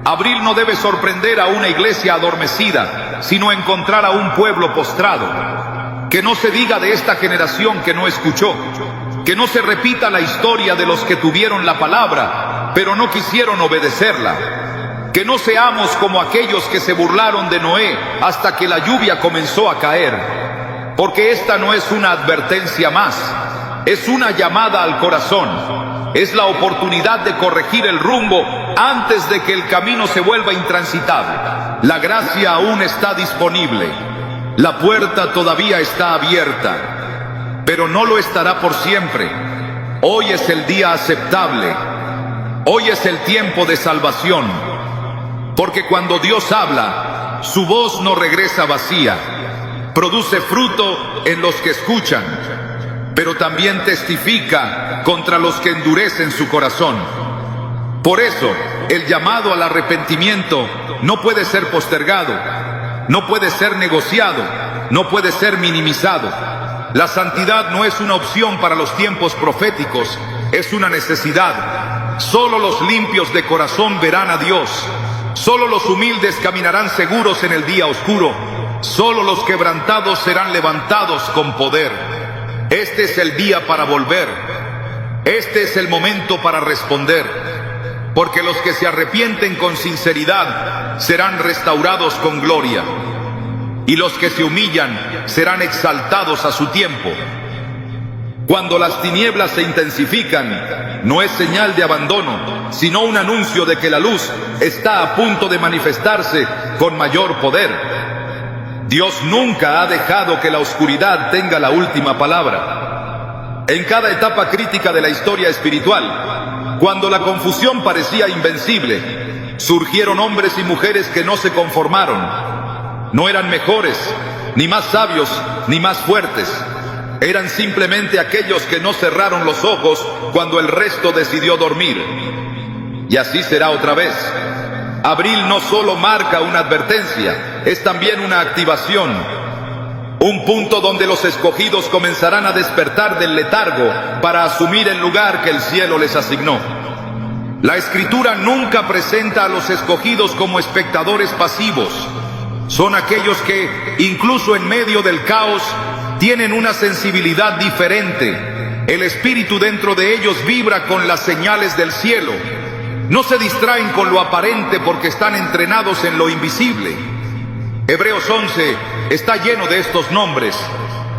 Abril no debe sorprender a una iglesia adormecida, sino encontrar a un pueblo postrado. Que no se diga de esta generación que no escuchó, que no se repita la historia de los que tuvieron la palabra, pero no quisieron obedecerla. Que no seamos como aquellos que se burlaron de Noé hasta que la lluvia comenzó a caer. Porque esta no es una advertencia más, es una llamada al corazón. Es la oportunidad de corregir el rumbo antes de que el camino se vuelva intransitable. La gracia aún está disponible. La puerta todavía está abierta, pero no lo estará por siempre. Hoy es el día aceptable. Hoy es el tiempo de salvación. Porque cuando Dios habla, su voz no regresa vacía. Produce fruto en los que escuchan, pero también testifica contra los que endurecen su corazón. Por eso, el llamado al arrepentimiento no puede ser postergado. no puede ser negociado, no puede ser minimizado. La santidad no es una opción para los tiempos proféticos, es una necesidad. Solo los limpios de corazón verán a Dios. Solo los humildes caminarán seguros en el día oscuro. Solo los quebrantados serán levantados con poder. Este es el día para volver. Este es el momento para responder. Porque los que se arrepienten con sinceridad serán restaurados con gloria. Y los que se humillan serán exaltados a su tiempo. Cuando las tinieblas se intensifican, no es señal de abandono, sino un anuncio de que la luz está a punto de manifestarse con mayor poder. Dios nunca ha dejado que la oscuridad tenga la última palabra. En cada etapa crítica de la historia espiritual, cuando la confusión parecía invencible, surgieron hombres y mujeres que no se conformaron. No eran mejores, ni más sabios, ni más fuertes. Eran simplemente aquellos que no cerraron los ojos cuando el resto decidió dormir. Y así será otra vez. Abril no solo marca una advertencia, es también una activación. Un punto donde los escogidos comenzarán a despertar del letargo para asumir el lugar que el cielo les asignó. La Escritura nunca presenta a los escogidos como espectadores pasivos. Son aquellos que, incluso en medio del caos, tienen una sensibilidad diferente. El espíritu dentro de ellos vibra con las señales del cielo. No se distraen con lo aparente porque están entrenados en lo invisible. Hebreos 11 está lleno de estos nombres.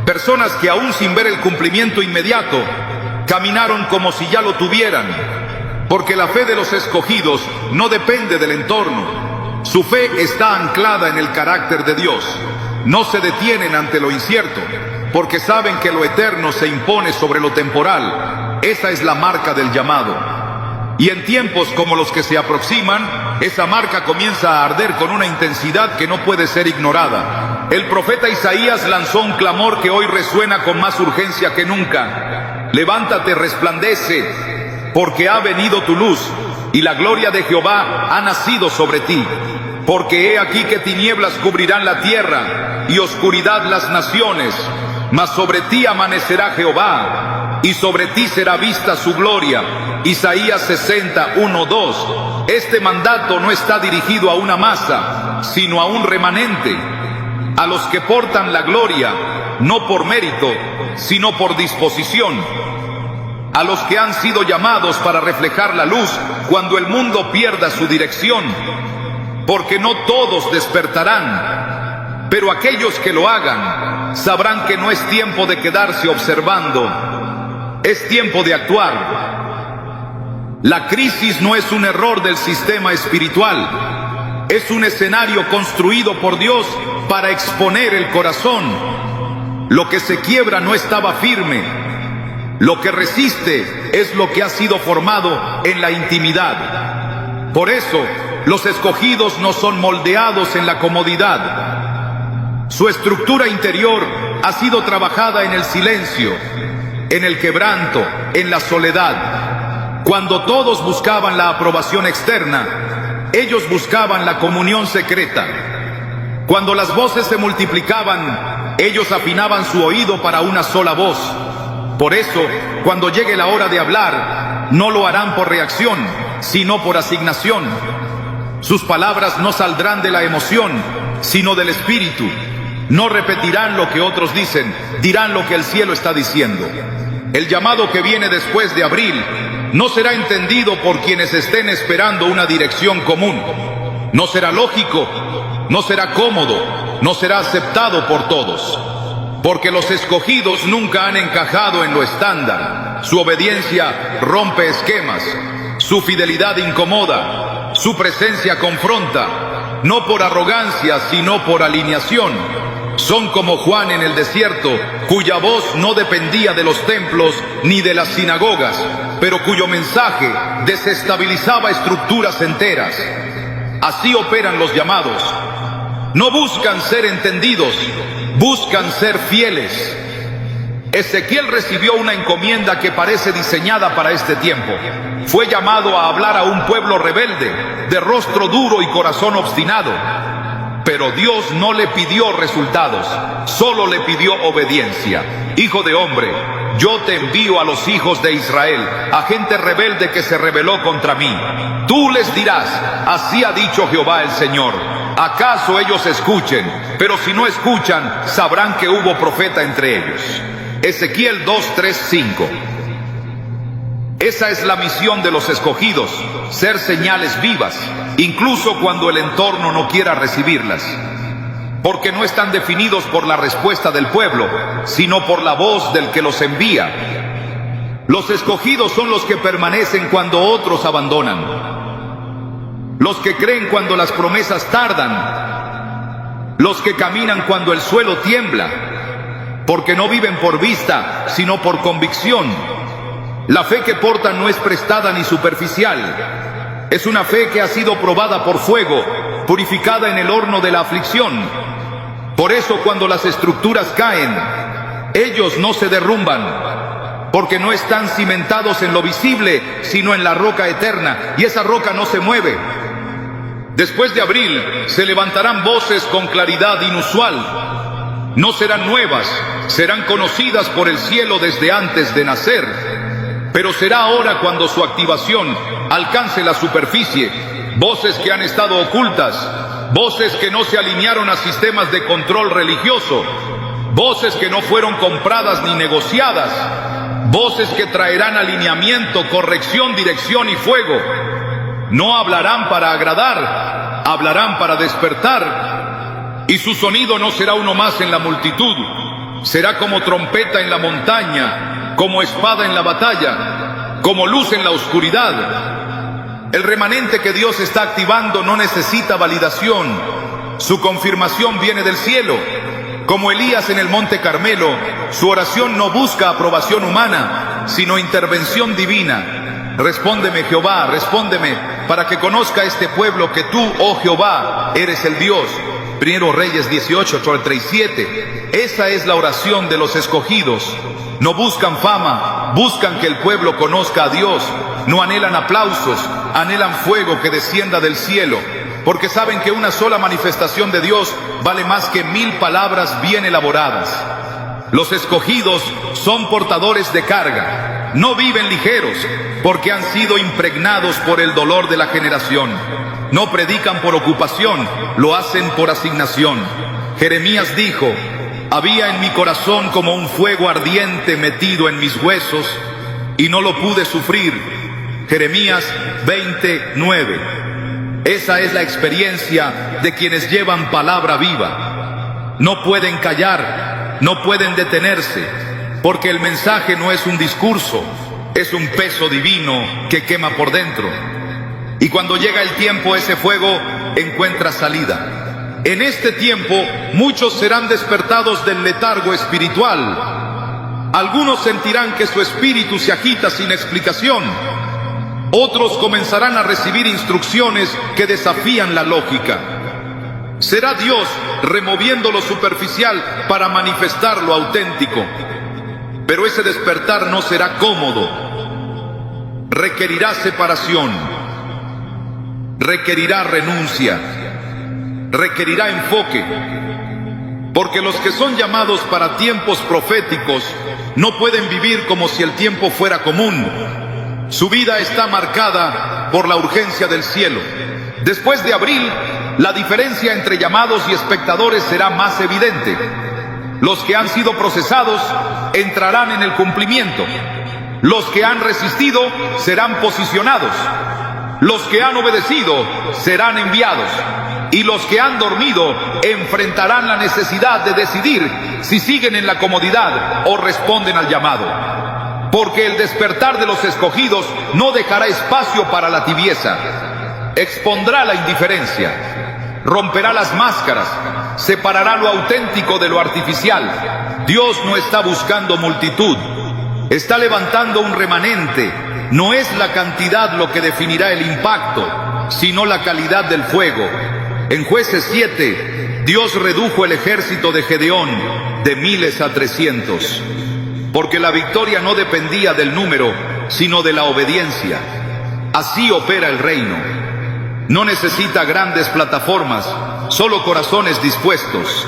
Personas que aún sin ver el cumplimiento inmediato, caminaron como si ya lo tuvieran. Porque la fe de los escogidos no depende del entorno. Su fe está anclada en el carácter de Dios. No se detienen ante lo incierto, porque saben que lo eterno se impone sobre lo temporal. Esa es la marca del llamado. Y en tiempos como los que se aproximan, esa marca comienza a arder con una intensidad que no puede ser ignorada. El profeta Isaías lanzó un clamor que hoy resuena con más urgencia que nunca. Levántate, resplandece, porque ha venido tu luz, y la gloria de Jehová ha nacido sobre ti. Porque he aquí que tinieblas cubrirán la tierra, y oscuridad las naciones. Mas sobre ti amanecerá Jehová, y sobre ti será vista su gloria. Isaías 60:1-2. Este mandato no está dirigido a una masa, sino a un remanente. A los que portan la gloria, no por mérito, sino por disposición. A los que han sido llamados para reflejar la luz cuando el mundo pierda su dirección. Porque no todos despertarán, pero aquellos que lo hagan sabrán que no es tiempo de quedarse observando, es tiempo de actuar. La crisis no es un error del sistema espiritual, es un escenario construido por Dios para exponer el corazón. Lo que se quiebra no estaba firme. Lo que resiste es lo que ha sido formado en la intimidad. Por eso, los escogidos no son moldeados en la comodidad. Su estructura interior ha sido trabajada en el silencio, en el quebranto, en la soledad. Cuando todos buscaban la aprobación externa, ellos buscaban la comunión secreta. Cuando las voces se multiplicaban, ellos afinaban su oído para una sola voz. Por eso, cuando llegue la hora de hablar, no lo harán por reacción, sino por asignación. Sus palabras no saldrán de la emoción, sino del espíritu. No repetirán lo que otros dicen, dirán lo que el cielo está diciendo. El llamado que viene después de abril no será entendido por quienes estén esperando una dirección común. No será lógico, no será cómodo, no será aceptado por todos. Porque los escogidos nunca han encajado en lo estándar. Su obediencia rompe esquemas. Su fidelidad incomoda. Su presencia confronta. No por arrogancia, sino por alineación. Son como Juan en el desierto, cuya voz no dependía de los templos ni de las sinagogas, pero cuyo mensaje desestabilizaba estructuras enteras. Así operan los llamados. No buscan ser entendidos, buscan ser fieles. Ezequiel recibió una encomienda que parece diseñada para este tiempo. Fue llamado a hablar a un pueblo rebelde, de rostro duro y corazón obstinado. Pero Dios no le pidió resultados, solo le pidió obediencia. Hijo de hombre, yo te envío a los hijos de Israel, a gente rebelde que se rebeló contra mí. Tú les dirás, así ha dicho Jehová el Señor. ¿Acaso ellos escuchen? Pero si no escuchan, sabrán que hubo profeta entre ellos. Ezequiel 2, 3, 5. Esa es la misión de los escogidos, ser señales vivas, incluso cuando el entorno no quiera recibirlas. Porque no están definidos por la respuesta del pueblo, sino por la voz del que los envía. Los escogidos son los que permanecen cuando otros abandonan. Los que creen cuando las promesas tardan. Los que caminan cuando el suelo tiembla. Porque no viven por vista, sino por convicción. La fe que portan no es prestada ni superficial. Es una fe que ha sido probada por fuego, purificada en el horno de la aflicción. Por eso cuando las estructuras caen, ellos no se derrumban, porque no están cimentados en lo visible, sino en la roca eterna, y esa roca no se mueve. Después de abril se levantarán voces con claridad inusual. No serán nuevas, serán conocidas por el cielo desde antes de nacer. Pero será ahora cuando su activación alcance la superficie. Voces que han estado ocultas, voces que no se alinearon a sistemas de control religioso, voces que no fueron compradas ni negociadas, voces que traerán alineamiento, corrección, dirección y fuego. No hablarán para agradar, hablarán para despertar. Y su sonido no será uno más en la multitud, será como trompeta en la montaña, como espada en la batalla, como luz en la oscuridad. El remanente que Dios está activando no necesita validación. Su confirmación viene del cielo. Como Elías en el monte Carmelo, su oración no busca aprobación humana, sino intervención divina. Respóndeme, Jehová, respóndeme, para que conozca este pueblo que tú, oh Jehová, eres el Dios. Primero Reyes 18, 37. Esa es la oración de los escogidos. No buscan fama, buscan que el pueblo conozca a Dios. No anhelan aplausos, anhelan fuego que descienda del cielo, porque saben que una sola manifestación de Dios vale más que 1000 palabras bien elaboradas. Los escogidos son portadores de carga, no viven ligeros, porque han sido impregnados por el dolor de la generación. No predican por ocupación, lo hacen por asignación. Jeremías dijo: había en mi corazón como un fuego ardiente metido en mis huesos, y no lo pude sufrir. Jeremías 20:9. Esa es la experiencia de quienes llevan palabra viva. No pueden callar, no pueden detenerse, porque el mensaje no es un discurso, es un peso divino que quema por dentro. Y cuando llega el tiempo, ese fuego encuentra salida. En este tiempo, muchos serán despertados del letargo espiritual. Algunos sentirán que su espíritu se agita sin explicación. Otros comenzarán a recibir instrucciones que desafían la lógica. Será Dios removiendo lo superficial para manifestar lo auténtico. Pero ese despertar no será cómodo. Requerirá separación. Requerirá renuncia. Requerirá enfoque. Porque los que son llamados para tiempos proféticos no pueden vivir como si el tiempo fuera común. Su vida está marcada por la urgencia del cielo. Después de abril, la diferencia entre llamados y espectadores será más evidente. Los que han sido procesados entrarán en el cumplimiento. Los que han resistido serán posicionados. Los que han obedecido serán enviados. Y los que han dormido enfrentarán la necesidad de decidir si siguen en la comodidad o responden al llamado. Porque el despertar de los escogidos no dejará espacio para la tibieza. Expondrá la indiferencia. Romperá las máscaras. Separará lo auténtico de lo artificial. Dios no está buscando multitud. Está levantando un remanente. No es la cantidad lo que definirá el impacto, sino la calidad del fuego. En Jueces 7, Dios redujo el ejército de Gedeón de 1000 a 300. Porque la victoria no dependía del número, sino de la obediencia. Así opera el reino. No necesita grandes plataformas, solo corazones dispuestos.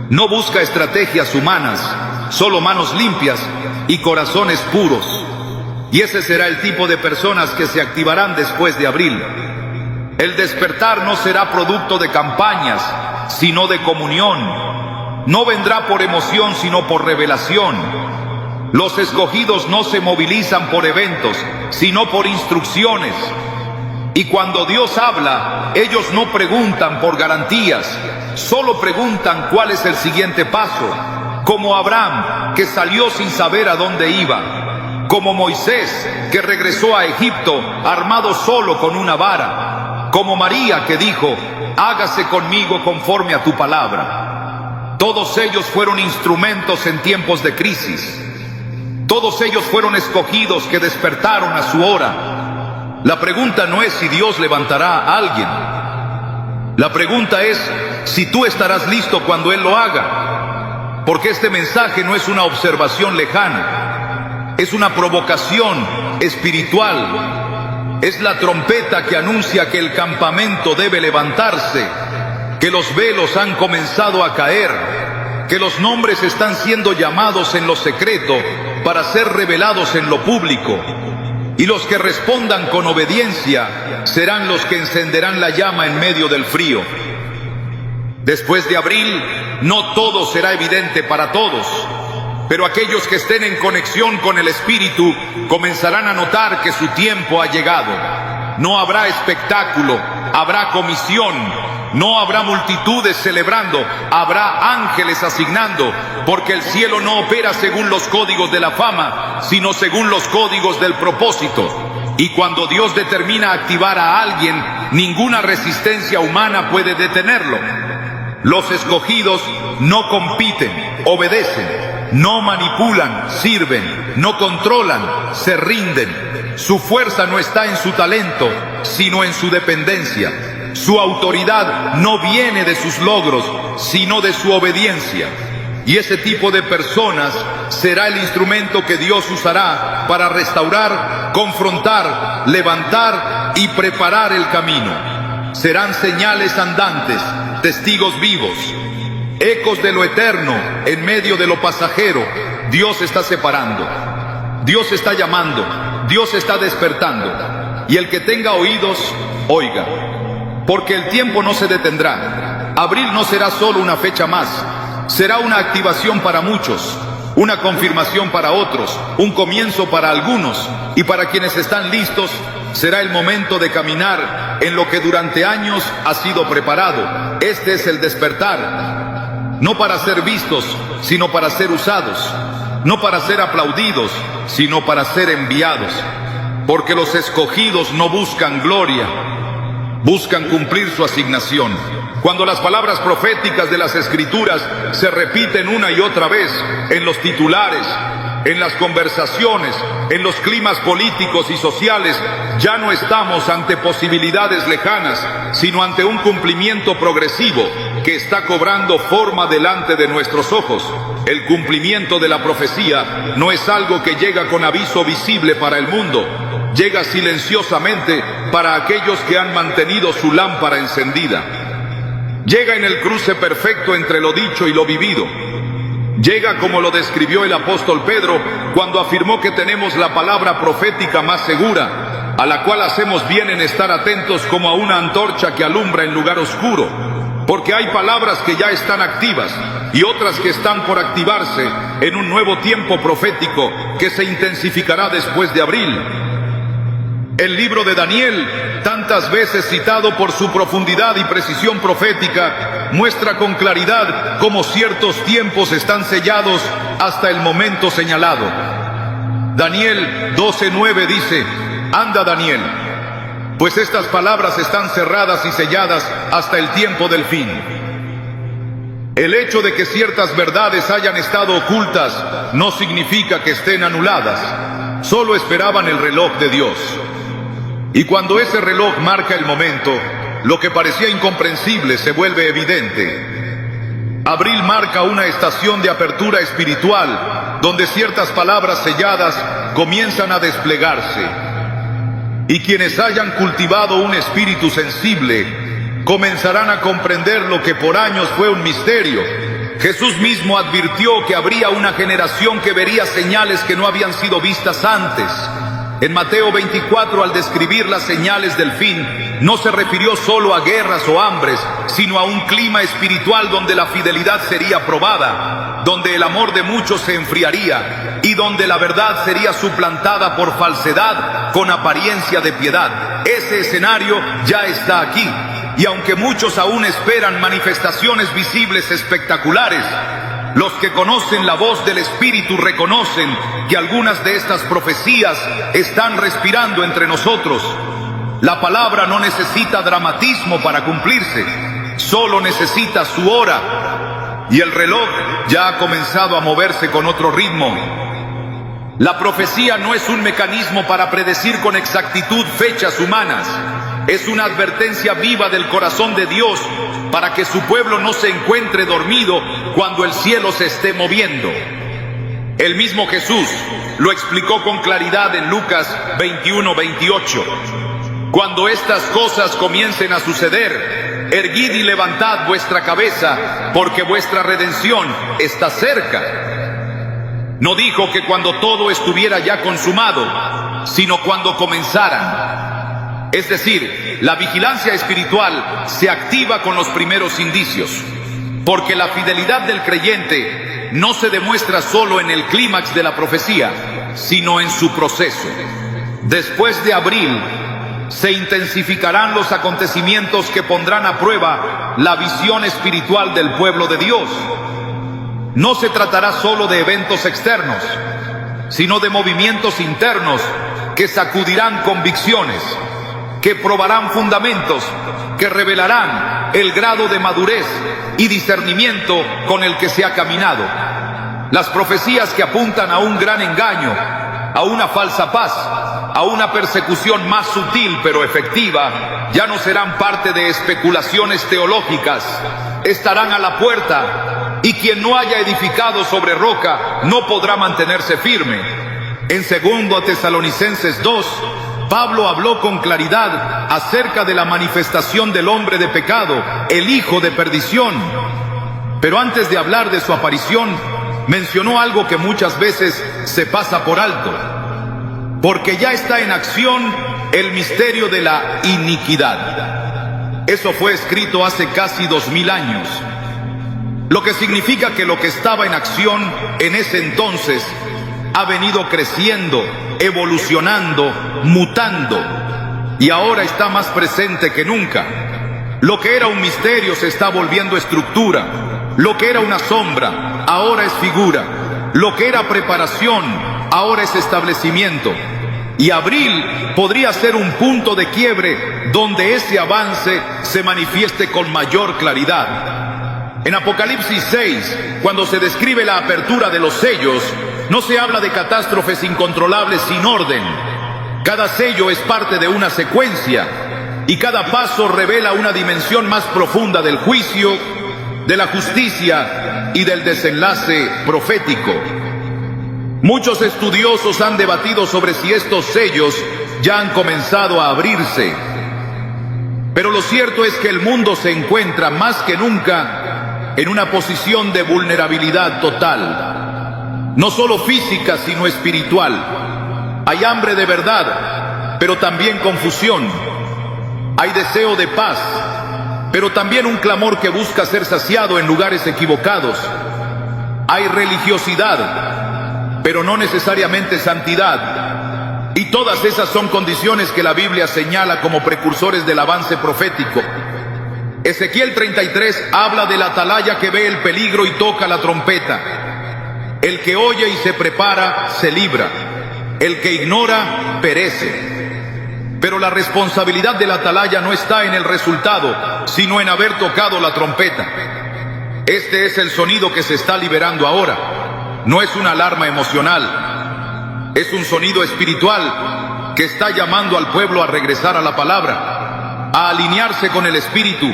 No busca estrategias humanas, solo manos limpias y corazones puros. Y ese será el tipo de personas que se activarán después de abril. El despertar no será producto de campañas, sino de comunión. No vendrá por emoción, sino por revelación. Los escogidos no se movilizan por eventos, sino por instrucciones. Y cuando Dios habla, ellos no preguntan por garantías, solo preguntan cuál es el siguiente paso. Como Abraham, que salió sin saber a dónde iba. Como Moisés, que regresó a Egipto armado solo con una vara. Como María, que dijo, hágase conmigo conforme a tu palabra. Todos ellos fueron instrumentos en tiempos de crisis. Todos ellos fueron escogidos que despertaron a su hora. La pregunta no es si Dios levantará a alguien. La pregunta es si tú estarás listo cuando Él lo haga. Porque este mensaje no es una observación lejana. Es una provocación espiritual. Es la trompeta que anuncia que el campamento debe levantarse, que los velos han comenzado a caer, que los nombres están siendo llamados en lo secreto para ser revelados en lo público. Y los que respondan con obediencia serán los que encenderán la llama en medio del frío. Después de abril, no todo será evidente para todos, pero aquellos que estén en conexión con el Espíritu comenzarán a notar que su tiempo ha llegado. No habrá espectáculo, habrá comisión. No habrá multitudes celebrando, habrá ángeles asignando, porque el cielo no opera según los códigos de la fama, sino según los códigos del propósito. Y cuando Dios determina activar a alguien, ninguna resistencia humana puede detenerlo. Los escogidos no compiten, obedecen, no manipulan, sirven, no controlan, se rinden. Su fuerza no está en su talento, sino en su dependencia. Su autoridad no viene de sus logros, sino de su obediencia. Y ese tipo de personas será el instrumento que Dios usará para restaurar, confrontar, levantar y preparar el camino. Serán señales andantes, testigos vivos, ecos de lo eterno en medio de lo pasajero. Dios está separando, Dios está llamando, Dios está despertando. Y el que tenga oídos, oiga. Porque el tiempo no se detendrá. Abril no será solo una fecha más, será una activación para muchos, una confirmación para otros, un comienzo para algunos, y para quienes están listos, será el momento de caminar en lo que durante años ha sido preparado. Este es el despertar, no para ser vistos, sino para ser usados, no para ser aplaudidos, sino para ser enviados. Porque los escogidos no buscan gloria, buscan cumplir su asignación. Cuando las palabras proféticas de las Escrituras se repiten una y otra vez en los titulares, en las conversaciones, en los climas políticos y sociales, ya no estamos ante posibilidades lejanas, sino ante un cumplimiento progresivo que está cobrando forma delante de nuestros ojos. El cumplimiento de la profecía no es algo que llega con aviso visible para el mundo. Llega silenciosamente para aquellos que han mantenido su lámpara encendida. Llega en el cruce perfecto entre lo dicho y lo vivido. Llega como lo describió el apóstol Pedro cuando afirmó que tenemos la palabra profética más segura, a la cual hacemos bien en estar atentos como a una antorcha que alumbra en lugar oscuro. Porque hay palabras que ya están activas y otras que están por activarse en un nuevo tiempo profético que se intensificará después de abril. El libro de Daniel, tantas veces citado por su profundidad y precisión profética, muestra con claridad cómo ciertos tiempos están sellados hasta el momento señalado. Daniel 12:9 dice: Anda, Daniel, pues estas palabras están cerradas y selladas hasta el tiempo del fin. El hecho de que ciertas verdades hayan estado ocultas no significa que estén anuladas, solo esperaban el reloj de Dios. Y cuando ese reloj marca el momento, lo que parecía incomprensible se vuelve evidente. Abril marca una estación de apertura espiritual, donde ciertas palabras selladas comienzan a desplegarse. Y quienes hayan cultivado un espíritu sensible comenzarán a comprender lo que por años fue un misterio. Jesús mismo advirtió que habría una generación que vería señales que no habían sido vistas antes. En Mateo 24, al describir las señales del fin, no se refirió solo a guerras o hambres, sino a un clima espiritual donde la fidelidad sería probada, donde el amor de muchos se enfriaría y donde la verdad sería suplantada por falsedad con apariencia de piedad. Ese escenario ya está aquí. Y aunque muchos aún esperan manifestaciones visibles espectaculares, los que conocen la voz del Espíritu reconocen que algunas de estas profecías están respirando entre nosotros. La palabra no necesita dramatismo para cumplirse, solo necesita su hora. Y el reloj ya ha comenzado a moverse con otro ritmo. La profecía no es un mecanismo para predecir con exactitud fechas humanas. Es una advertencia viva del corazón de Dios para que su pueblo no se encuentre dormido cuando el cielo se esté moviendo. El mismo Jesús lo explicó con claridad en Lucas 21:28. Cuando estas cosas comiencen a suceder, erguid y levantad vuestra cabeza, porque vuestra redención está cerca. No dijo que cuando todo estuviera ya consumado, sino cuando comenzaran. Es decir, la vigilancia espiritual se activa con los primeros indicios, porque la fidelidad del creyente no se demuestra solo en el clímax de la profecía, sino en su proceso. Después de abril, se intensificarán los acontecimientos que pondrán a prueba la visión espiritual del pueblo de Dios. No se tratará solo de eventos externos, sino de movimientos internos que sacudirán convicciones, que probarán fundamentos, que revelarán el grado de madurez y discernimiento con el que se ha caminado. Las profecías que apuntan a un gran engaño, a una falsa paz, a una persecución más sutil pero efectiva, ya no serán parte de especulaciones teológicas, estarán a la puerta, y quien no haya edificado sobre roca no podrá mantenerse firme. En 2 Tesalonicenses 2, Pablo habló con claridad acerca de la manifestación del hombre de pecado, el hijo de perdición. Pero antes de hablar de su aparición, mencionó algo que muchas veces se pasa por alto, porque ya está en acción el misterio de la iniquidad. Eso fue escrito hace casi 2000 años, lo que significa que lo que estaba en acción en ese entonces ha venido creciendo, evolucionando, mutando, y ahora está más presente que nunca. Lo que era un misterio se está volviendo estructura. Lo que era una sombra, ahora es figura. Lo que era preparación, ahora es establecimiento. Y abril podría ser un punto de quiebre donde ese avance se manifieste con mayor claridad. En Apocalipsis 6, cuando se describe la apertura de los sellos, no se habla de catástrofes incontrolables sin orden. Cada sello es parte de una secuencia, y cada paso revela una dimensión más profunda del juicio, de la justicia y del desenlace profético. Muchos estudiosos han debatido sobre si estos sellos ya han comenzado a abrirse. Pero lo cierto es que el mundo se encuentra más que nunca en una posición de vulnerabilidad total, no solo física sino espiritual. Hay hambre de verdad, pero también confusión. Hay deseo de paz, pero también un clamor que busca ser saciado en lugares equivocados. Hay religiosidad, pero no necesariamente santidad. Y todas esas son condiciones que la Biblia señala como precursores del avance profético. Ezequiel 33 habla de la atalaya que ve el peligro y toca la trompeta. El que oye y se prepara, se libra. El que ignora, perece. Pero la responsabilidad de la atalaya no está en el resultado, sino en haber tocado la trompeta. Este es el sonido que se está liberando ahora. No es una alarma emocional. Es un sonido espiritual que está llamando al pueblo a regresar a la palabra, a alinearse con el Espíritu,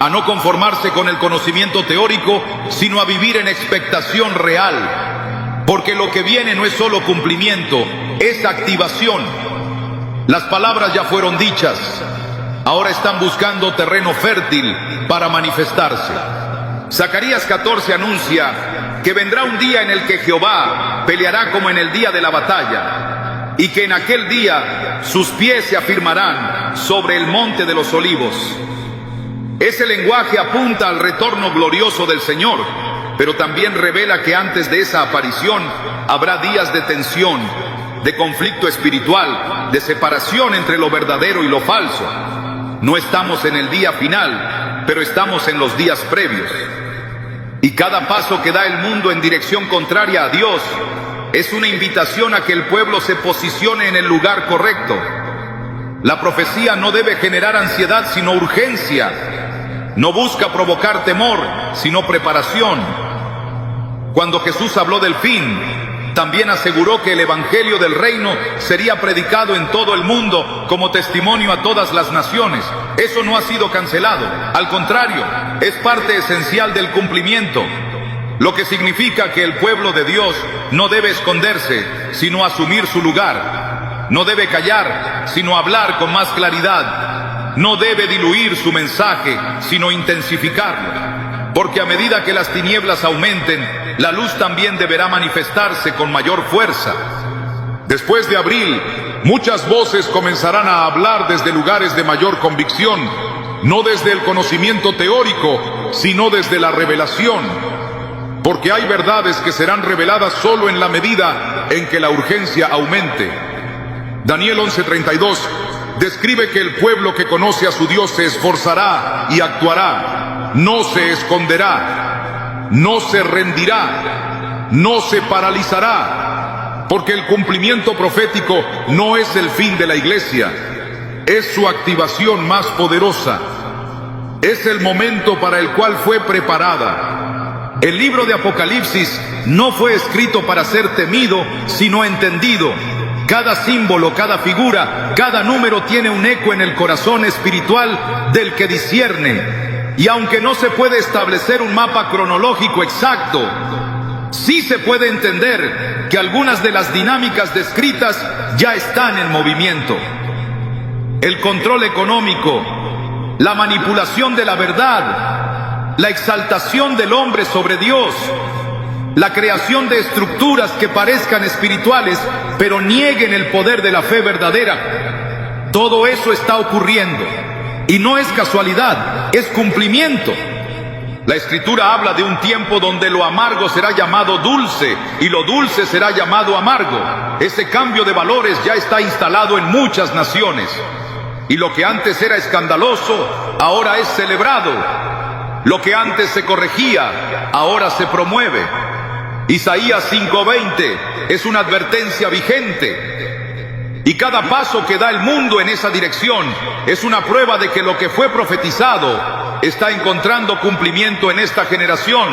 a no conformarse con el conocimiento teórico, sino a vivir en expectación real. Porque lo que viene no es solo cumplimiento, es activación. Las palabras ya fueron dichas, ahora están buscando terreno fértil para manifestarse. Zacarías 14 anuncia que vendrá un día en el que Jehová peleará como en el día de la batalla, y que en aquel día sus pies se afirmarán sobre el monte de los olivos. Ese lenguaje apunta al retorno glorioso del Señor, pero también revela que antes de esa aparición habrá días de tensión, de conflicto espiritual, de separación entre lo verdadero y lo falso. No estamos en el día final, pero estamos en los días previos. Y cada paso que da el mundo en dirección contraria a Dios es una invitación a que el pueblo se posicione en el lugar correcto. La profecía no debe generar ansiedad, sino urgencia. No busca provocar temor, sino preparación. Cuando Jesús habló del fin, también aseguró que el evangelio del reino sería predicado en todo el mundo como testimonio a todas las naciones. Eso no ha sido cancelado, al contrario, es parte esencial del cumplimiento, lo que significa que el pueblo de Dios no debe esconderse, sino asumir su lugar. No debe callar, sino hablar con más claridad. No debe diluir su mensaje, sino intensificarlo. Porque a medida que las tinieblas aumenten, la luz también deberá manifestarse con mayor fuerza. Después de abril, muchas voces comenzarán a hablar desde lugares de mayor convicción, no desde el conocimiento teórico, sino desde la revelación. Porque hay verdades que serán reveladas solo en la medida en que la urgencia aumente. Daniel 11:32 describe que el pueblo que conoce a su Dios se esforzará y actuará, no se esconderá, no se rendirá, no se paralizará, porque el cumplimiento profético no es el fin de la iglesia, es su activación más poderosa, es el momento para el cual fue preparada. El libro de Apocalipsis no fue escrito para ser temido, sino entendido. Cada símbolo, cada figura, cada número tiene un eco en el corazón espiritual del que discierne. Y aunque no se puede establecer un mapa cronológico exacto, sí se puede entender que algunas de las dinámicas descritas ya están en movimiento. El control económico, la manipulación de la verdad, la exaltación del hombre sobre Dios, la creación de estructuras que parezcan espirituales, pero nieguen el poder de la fe verdadera. Todo eso está ocurriendo. Y no es casualidad, es cumplimiento. La Escritura habla de un tiempo donde lo amargo será llamado dulce y lo dulce será llamado amargo. Ese cambio de valores ya está instalado en muchas naciones. Y lo que antes era escandaloso, ahora es celebrado. Lo que antes se corregía, ahora se promueve. Isaías 5:20 es una advertencia vigente. Y cada paso que da el mundo en esa dirección es una prueba de que lo que fue profetizado está encontrando cumplimiento en esta generación.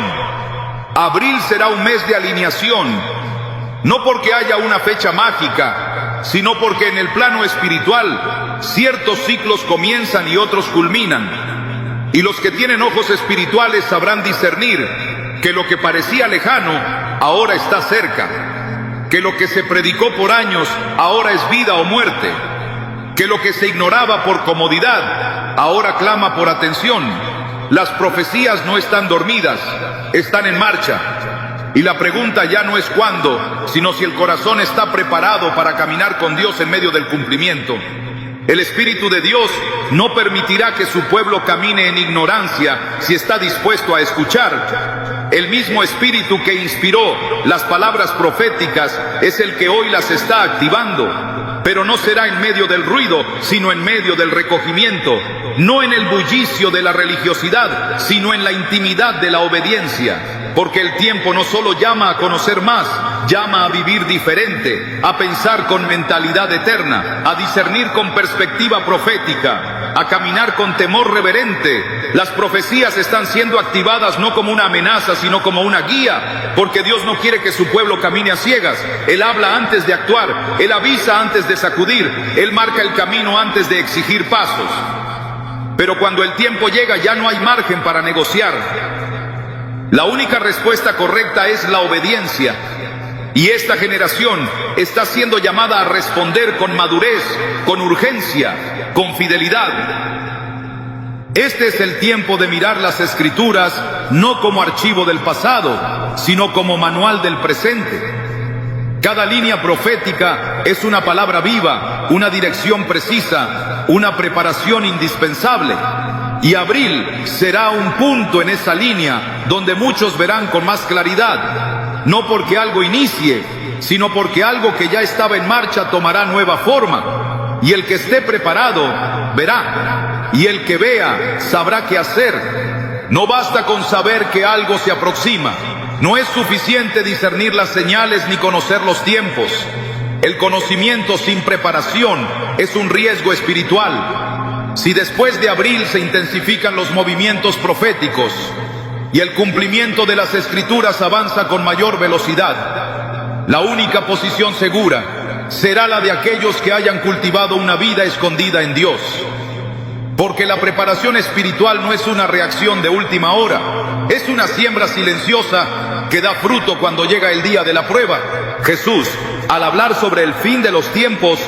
Abril será un mes de alineación, no porque haya una fecha mágica, sino porque en el plano espiritual ciertos ciclos comienzan y otros culminan. Y los que tienen ojos espirituales sabrán discernir que lo que parecía lejano ahora está cerca, que lo que se predicó por años ahora es vida o muerte, que lo que se ignoraba por comodidad ahora clama por atención. Las profecías no están dormidas, están en marcha. Y la pregunta ya no es cuándo, sino si el corazón está preparado para caminar con Dios en medio del cumplimiento. El Espíritu de Dios no permitirá que su pueblo camine en ignorancia si está dispuesto a escuchar. El mismo Espíritu que inspiró las palabras proféticas es el que hoy las está activando, pero no será en medio del ruido, sino en medio del recogimiento, no en el bullicio de la religiosidad, sino en la intimidad de la obediencia, porque el tiempo no solo llama a conocer más, llama a vivir diferente, a pensar con mentalidad eterna, a discernir con perspectiva profética, a caminar con temor reverente. Las profecías están siendo activadas no como una amenaza, sino como una guía, porque Dios no quiere que su pueblo camine a ciegas. Él habla antes de actuar, Él avisa antes de sacudir, Él marca el camino antes de exigir pasos. Pero cuando el tiempo llega ya no hay margen para negociar. La única respuesta correcta es la obediencia. Y esta generación está siendo llamada a responder con madurez, con urgencia, con fidelidad. Este es el tiempo de mirar las Escrituras no como archivo del pasado, sino como manual del presente. Cada línea profética es una palabra viva, una dirección precisa, una preparación indispensable. Y abril será un punto en esa línea donde muchos verán con más claridad, no porque algo inicie, sino porque algo que ya estaba en marcha tomará nueva forma. Y el que esté preparado verá, y el que vea sabrá qué hacer. No basta con saber que algo se aproxima. No es suficiente discernir las señales ni conocer los tiempos. El conocimiento sin preparación es un riesgo espiritual. Si después de abril se intensifican los movimientos proféticos y el cumplimiento de las Escrituras avanza con mayor velocidad, la única posición segura será la de aquellos que hayan cultivado una vida escondida en Dios. Porque la preparación espiritual no es una reacción de última hora, es una siembra silenciosa que da fruto cuando llega el día de la prueba. Jesús, al hablar sobre el fin de los tiempos,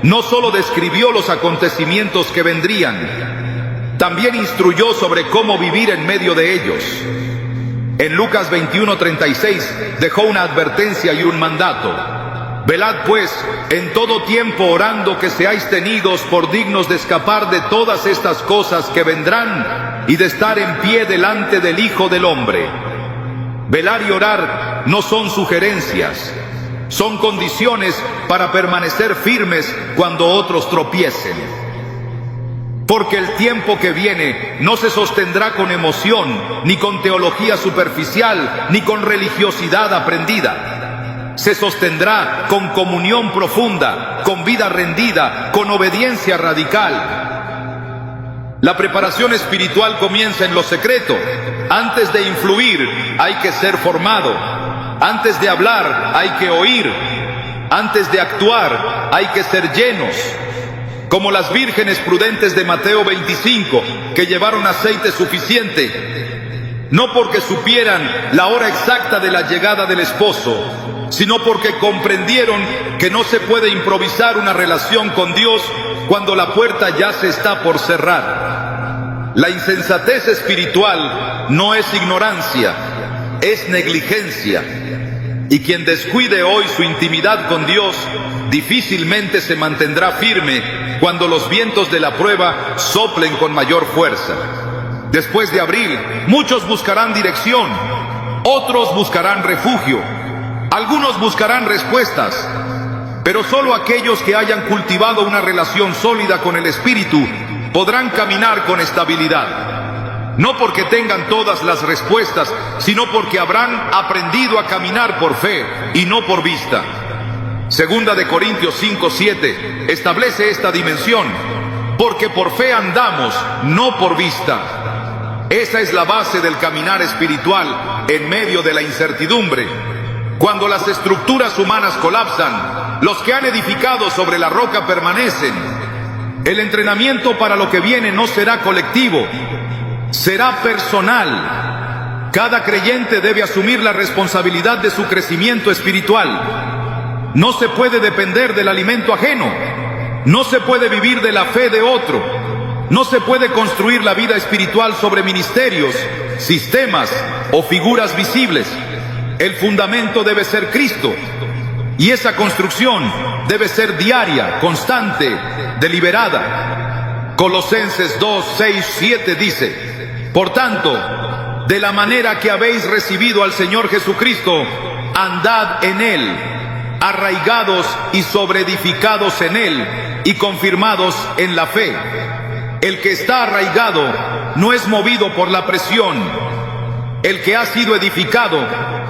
no solo describió los acontecimientos que vendrían, también instruyó sobre cómo vivir en medio de ellos. En Lucas 21:36 dejó una advertencia y un mandato: velad pues en todo tiempo orando que seáis tenidos por dignos de escapar de todas estas cosas que vendrán y de estar en pie delante del Hijo del Hombre. Velar y orar no son sugerencias, son condiciones para permanecer firmes cuando otros tropiecen. Porque el tiempo que viene no se sostendrá con emoción, ni con teología superficial, ni con religiosidad aprendida. Se sostendrá con comunión profunda, con vida rendida, con obediencia radical. La preparación espiritual comienza en lo secreto. Antes de influir, hay que ser formado. Antes de hablar, hay que oír. Antes de actuar, hay que ser llenos. Como las vírgenes prudentes de Mateo 25, que llevaron aceite suficiente, no porque supieran la hora exacta de la llegada del esposo, sino porque comprendieron que no se puede improvisar una relación con Dios cuando la puerta ya se está por cerrar. La insensatez espiritual no es ignorancia, es negligencia. Y quien descuide hoy su intimidad con Dios, difícilmente se mantendrá firme cuando los vientos de la prueba soplen con mayor fuerza. Después de abril, muchos buscarán dirección, otros buscarán refugio, algunos buscarán respuestas, pero solo aquellos que hayan cultivado una relación sólida con el Espíritu podrán caminar con estabilidad. No porque tengan todas las respuestas, sino porque habrán aprendido a caminar por fe y no por vista. Segunda de Corintios 5:7 establece esta dimensión: porque por fe andamos, no por vista. Esa es la base del caminar espiritual en medio de la incertidumbre. Cuando las estructuras humanas colapsan, los que han edificado sobre la roca permanecen. El entrenamiento para lo que viene no será colectivo, será personal. Cada creyente debe asumir la responsabilidad de su crecimiento espiritual. No se puede depender del alimento ajeno. No se puede vivir de la fe de otro. No se puede construir la vida espiritual sobre ministerios, sistemas o figuras visibles. El fundamento debe ser Cristo. Y esa construcción debe ser diaria, constante, deliberada. Colosenses 2:6-7 dice: por tanto, de la manera que habéis recibido al Señor Jesucristo, andad en Él, arraigados y sobreedificados en Él y confirmados en la fe. El que está arraigado no es movido por la presión. El que ha sido edificado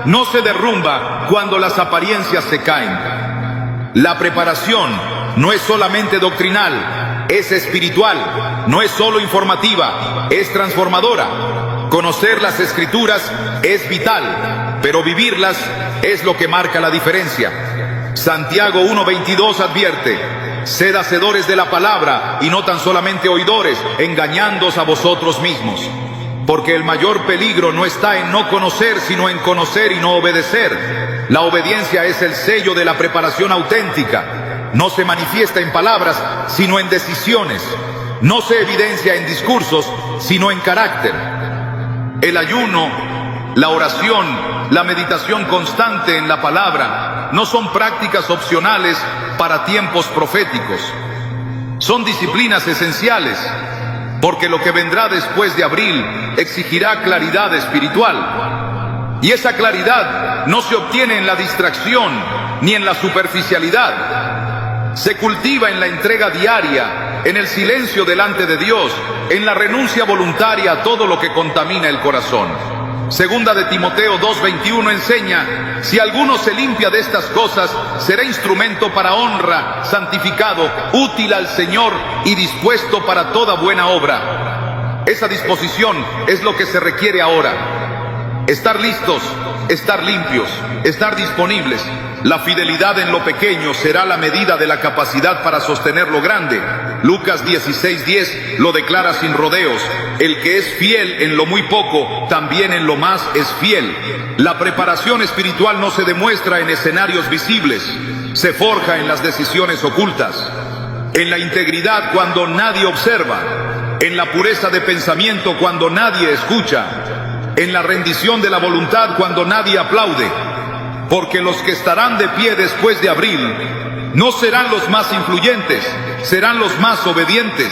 no se derrumba cuando las apariencias se caen. La preparación no es solamente doctrinal, es espiritual, no es solo informativa, es transformadora. Conocer las Escrituras es vital, pero vivirlas es lo que marca la diferencia. Santiago 1:22 advierte: sed hacedores de la palabra y no tan solamente oidores, engañándoos a vosotros mismos. Porque el mayor peligro no está en no conocer, sino en conocer y no obedecer. La obediencia es el sello de la preparación auténtica. No se manifiesta en palabras, sino en decisiones. No se evidencia en discursos, sino en carácter. El ayuno, la oración, la meditación constante en la palabra no son prácticas opcionales para tiempos proféticos. Son disciplinas esenciales, porque lo que vendrá después de abril exigirá claridad espiritual. Y esa claridad no se obtiene en la distracción ni en la superficialidad. Se cultiva en la entrega diaria, en el silencio delante de Dios, en la renuncia voluntaria a todo lo que contamina el corazón. Segunda de Timoteo 2:21 enseña: si alguno se limpia de estas cosas, será instrumento para honra, santificado, útil al Señor y dispuesto para toda buena obra. Esa disposición es lo que se requiere ahora. Estar listos, estar limpios, estar disponibles. La fidelidad en lo pequeño será la medida de la capacidad para sostener lo grande. Lucas 16:10 lo declara sin rodeos: el que es fiel en lo muy poco, también en lo más es fiel. La preparación espiritual no se demuestra en escenarios visibles, se forja en las decisiones ocultas, en la integridad cuando nadie observa, en la pureza de pensamiento cuando nadie escucha, en la rendición de la voluntad cuando nadie aplaude. Porque los que estarán de pie después de abril no serán los más influyentes, serán los más obedientes.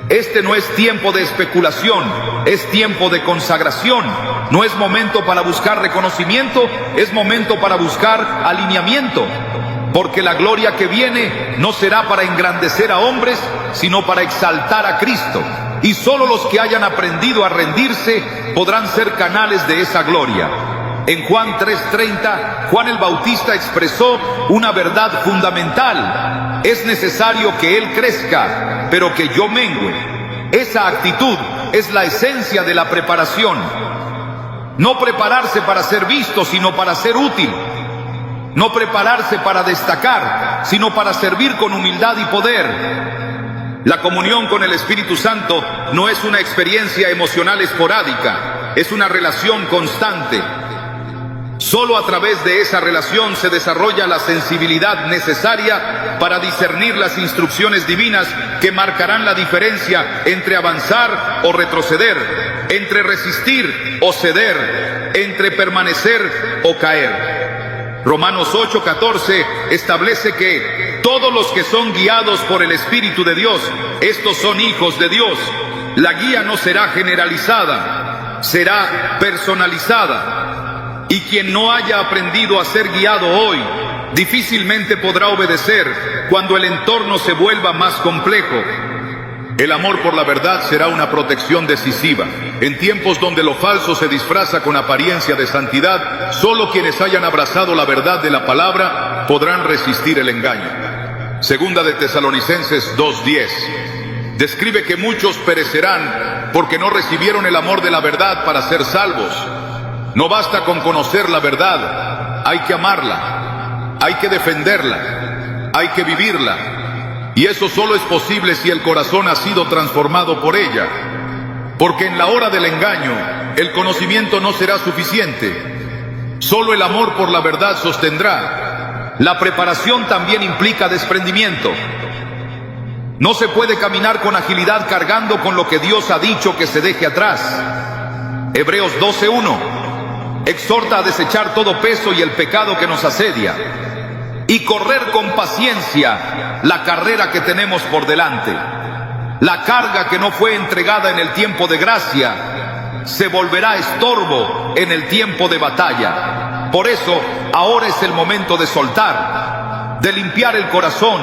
Este no es tiempo de especulación, es tiempo de consagración. No es momento para buscar reconocimiento, es momento para buscar alineamiento. Porque la gloria que viene no será para engrandecer a hombres, sino para exaltar a Cristo. Y solo los que hayan aprendido a rendirse podrán ser canales de esa gloria. En Juan 3:30, Juan el Bautista expresó una verdad fundamental: es necesario que Él crezca, pero que yo mengüe. Esa actitud es la esencia de la preparación. No prepararse para ser visto, sino para ser útil. No prepararse para destacar, sino para servir con humildad y poder. La comunión con el Espíritu Santo no es una experiencia emocional esporádica, es una relación constante. Solo a través de esa relación se desarrolla la sensibilidad necesaria para discernir las instrucciones divinas que marcarán la diferencia entre avanzar o retroceder, entre resistir o ceder, entre permanecer o caer. Romanos 8:14 establece que todos los que son guiados por el Espíritu de Dios, estos son hijos de Dios. La guía no será generalizada, será personalizada. Y quien no haya aprendido a ser guiado hoy, difícilmente podrá obedecer cuando el entorno se vuelva más complejo. El amor por la verdad será una protección decisiva. En tiempos donde lo falso se disfraza con apariencia de santidad, solo quienes hayan abrazado la verdad de la palabra podrán resistir el engaño. Segunda de Tesalonicenses 2:10 describe que muchos perecerán porque no recibieron el amor de la verdad para ser salvos. No basta con conocer la verdad, hay que amarla, hay que defenderla, hay que vivirla. Y eso solo es posible si el corazón ha sido transformado por ella. Porque en la hora del engaño, el conocimiento no será suficiente. Solo el amor por la verdad sostendrá. La preparación también implica desprendimiento. No se puede caminar con agilidad cargando con lo que Dios ha dicho que se deje atrás. Hebreos 12:1 exhorta a desechar todo peso y el pecado que nos asedia y correr con paciencia la carrera que tenemos por delante. La carga que no fue entregada en el tiempo de gracia se volverá estorbo en el tiempo de batalla. Por eso, ahora es el momento de soltar, de limpiar el corazón,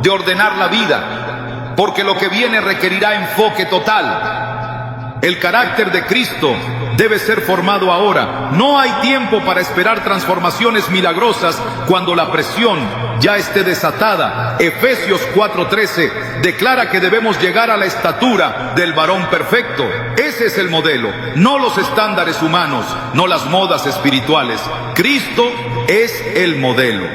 de ordenar la vida, porque lo que viene requerirá enfoque total. El carácter de Cristo debe ser formado ahora. No hay tiempo para esperar transformaciones milagrosas cuando la presión ya esté desatada. Efesios 4:13 declara que debemos llegar a la estatura del varón perfecto. Ese es el modelo, no los estándares humanos, no las modas espirituales. Cristo es el modelo.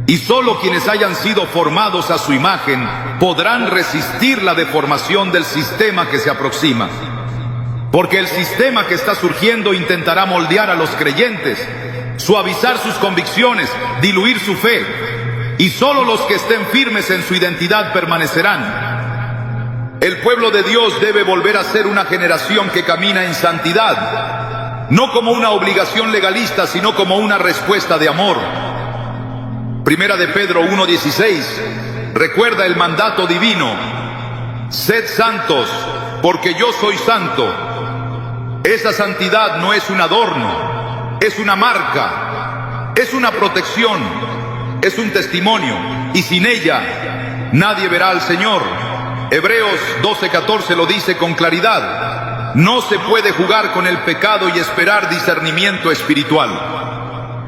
Y solo quienes hayan sido formados a su imagen podrán resistir la deformación del sistema que se aproxima. Porque el sistema que está surgiendo intentará moldear a los creyentes, suavizar sus convicciones, diluir su fe, y solo los que estén firmes en su identidad permanecerán. El pueblo de Dios debe volver a ser una generación que camina en santidad, no como una obligación legalista, sino como una respuesta de amor. Primera de Pedro 1:16 recuerda el mandato divino: sed santos, porque yo soy santo. Esa santidad no es un adorno, es una marca, es una protección, es un testimonio, y sin ella nadie verá al Señor. Hebreos 12:14 lo dice con claridad: no se puede jugar con el pecado y esperar discernimiento espiritual.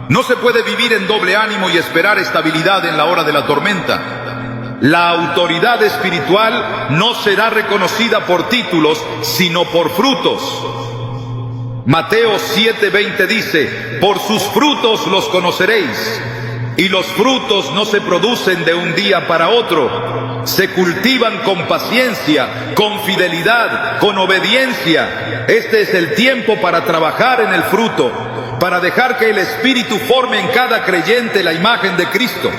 No se puede vivir en doble ánimo y esperar estabilidad en la hora de la tormenta. La autoridad espiritual no será reconocida por títulos, sino por frutos. Mateo 7:20 dice: por sus frutos los conoceréis. Y los frutos no se producen de un día para otro, se cultivan con paciencia, con fidelidad, con obediencia. Este es el tiempo para trabajar en el fruto, para dejar que el Espíritu forme en cada creyente la imagen de Cristo.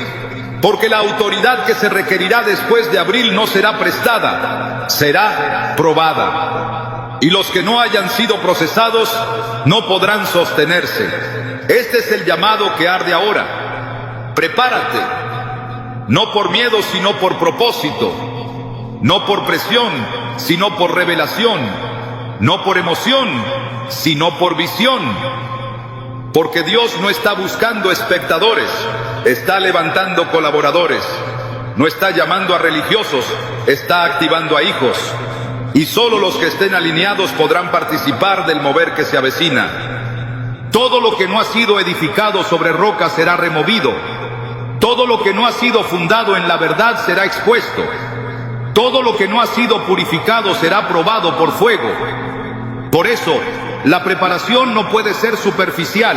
Porque la autoridad que se requerirá después de abril no será prestada, será probada. Y los que no hayan sido procesados no podrán sostenerse. Este es el llamado que arde ahora. Prepárate, no por miedo sino por propósito, no por presión sino por revelación, no por emoción sino por visión. Porque Dios no está buscando espectadores, está levantando colaboradores. No está llamando a religiosos, está activando a hijos. Y solo los que estén alineados podrán participar del mover que se avecina. Todo lo que no ha sido edificado sobre roca será removido. Todo lo que no ha sido fundado en la verdad será expuesto. Todo lo que no ha sido purificado será probado por fuego. Por eso, la preparación no puede ser superficial.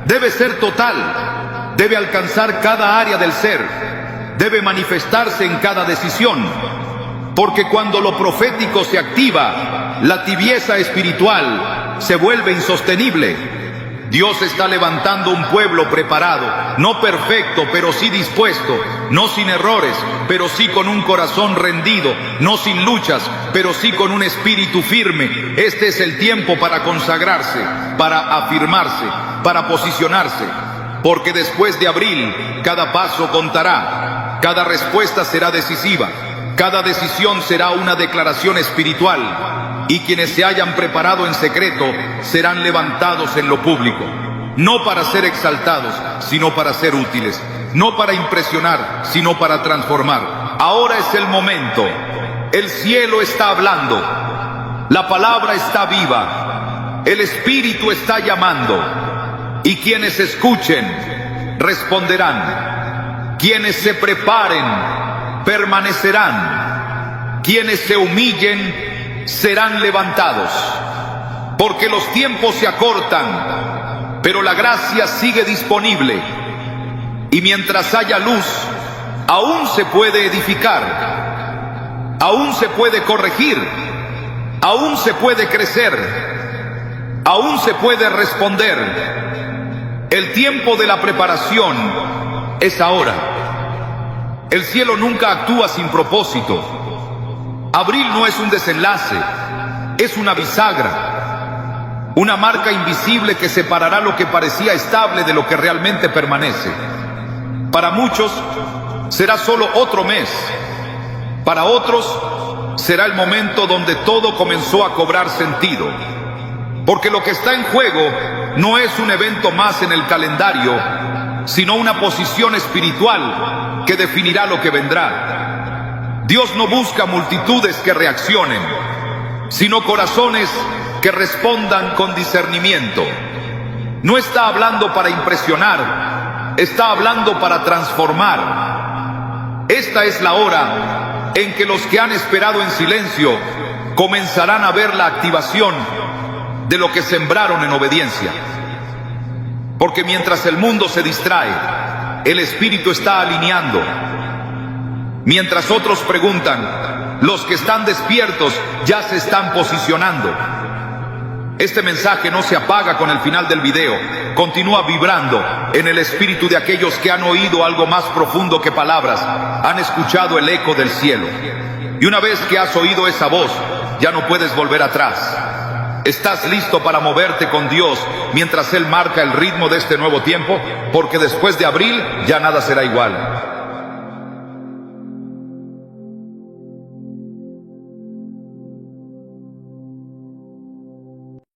Debe ser total. Debe alcanzar cada área del ser. Debe manifestarse en cada decisión. Porque cuando lo profético se activa, la tibieza espiritual se vuelve insostenible. Dios está levantando un pueblo preparado, no perfecto, pero sí dispuesto, no sin errores, pero sí con un corazón rendido, no sin luchas, pero sí con un espíritu firme. Este es el tiempo para consagrarse, para afirmarse, para posicionarse, porque después de abril cada paso contará, cada respuesta será decisiva, cada decisión será una declaración espiritual. Y quienes se hayan preparado en secreto serán levantados en lo público, no para ser exaltados, sino para ser útiles, no para impresionar, sino para transformar. Ahora es el momento. El cielo está hablando, la palabra está viva, el Espíritu está llamando, y quienes escuchen responderán. Quienes se preparen permanecerán. Quienes se humillen serán levantados, porque los tiempos se acortan, pero la gracia sigue disponible, y mientras haya luz, aún se puede edificar, aún se puede corregir, aún se puede crecer, aún se puede responder. El tiempo de la preparación es ahora. El cielo nunca actúa sin propósito. Abril no es un desenlace, es una bisagra, una marca invisible que separará lo que parecía estable de lo que realmente permanece. Para muchos será solo otro mes, para otros será el momento donde todo comenzó a cobrar sentido, porque lo que está en juego no es un evento más en el calendario, sino una posición espiritual que definirá lo que vendrá. Dios no busca multitudes que reaccionen, sino corazones que respondan con discernimiento. No está hablando para impresionar, está hablando para transformar. Esta es la hora en que los que han esperado en silencio comenzarán a ver la activación de lo que sembraron en obediencia. Porque mientras el mundo se distrae, el Espíritu está alineando. Mientras otros preguntan, los que están despiertos ya se están posicionando. Este mensaje no se apaga con el final del video, continúa vibrando en el espíritu de aquellos que han oído algo más profundo que palabras, han escuchado el eco del cielo. Y una vez que has oído esa voz, ya no puedes volver atrás. ¿Estás listo para moverte con Dios mientras Él marca el ritmo de este nuevo tiempo? Porque después de abril ya nada será igual.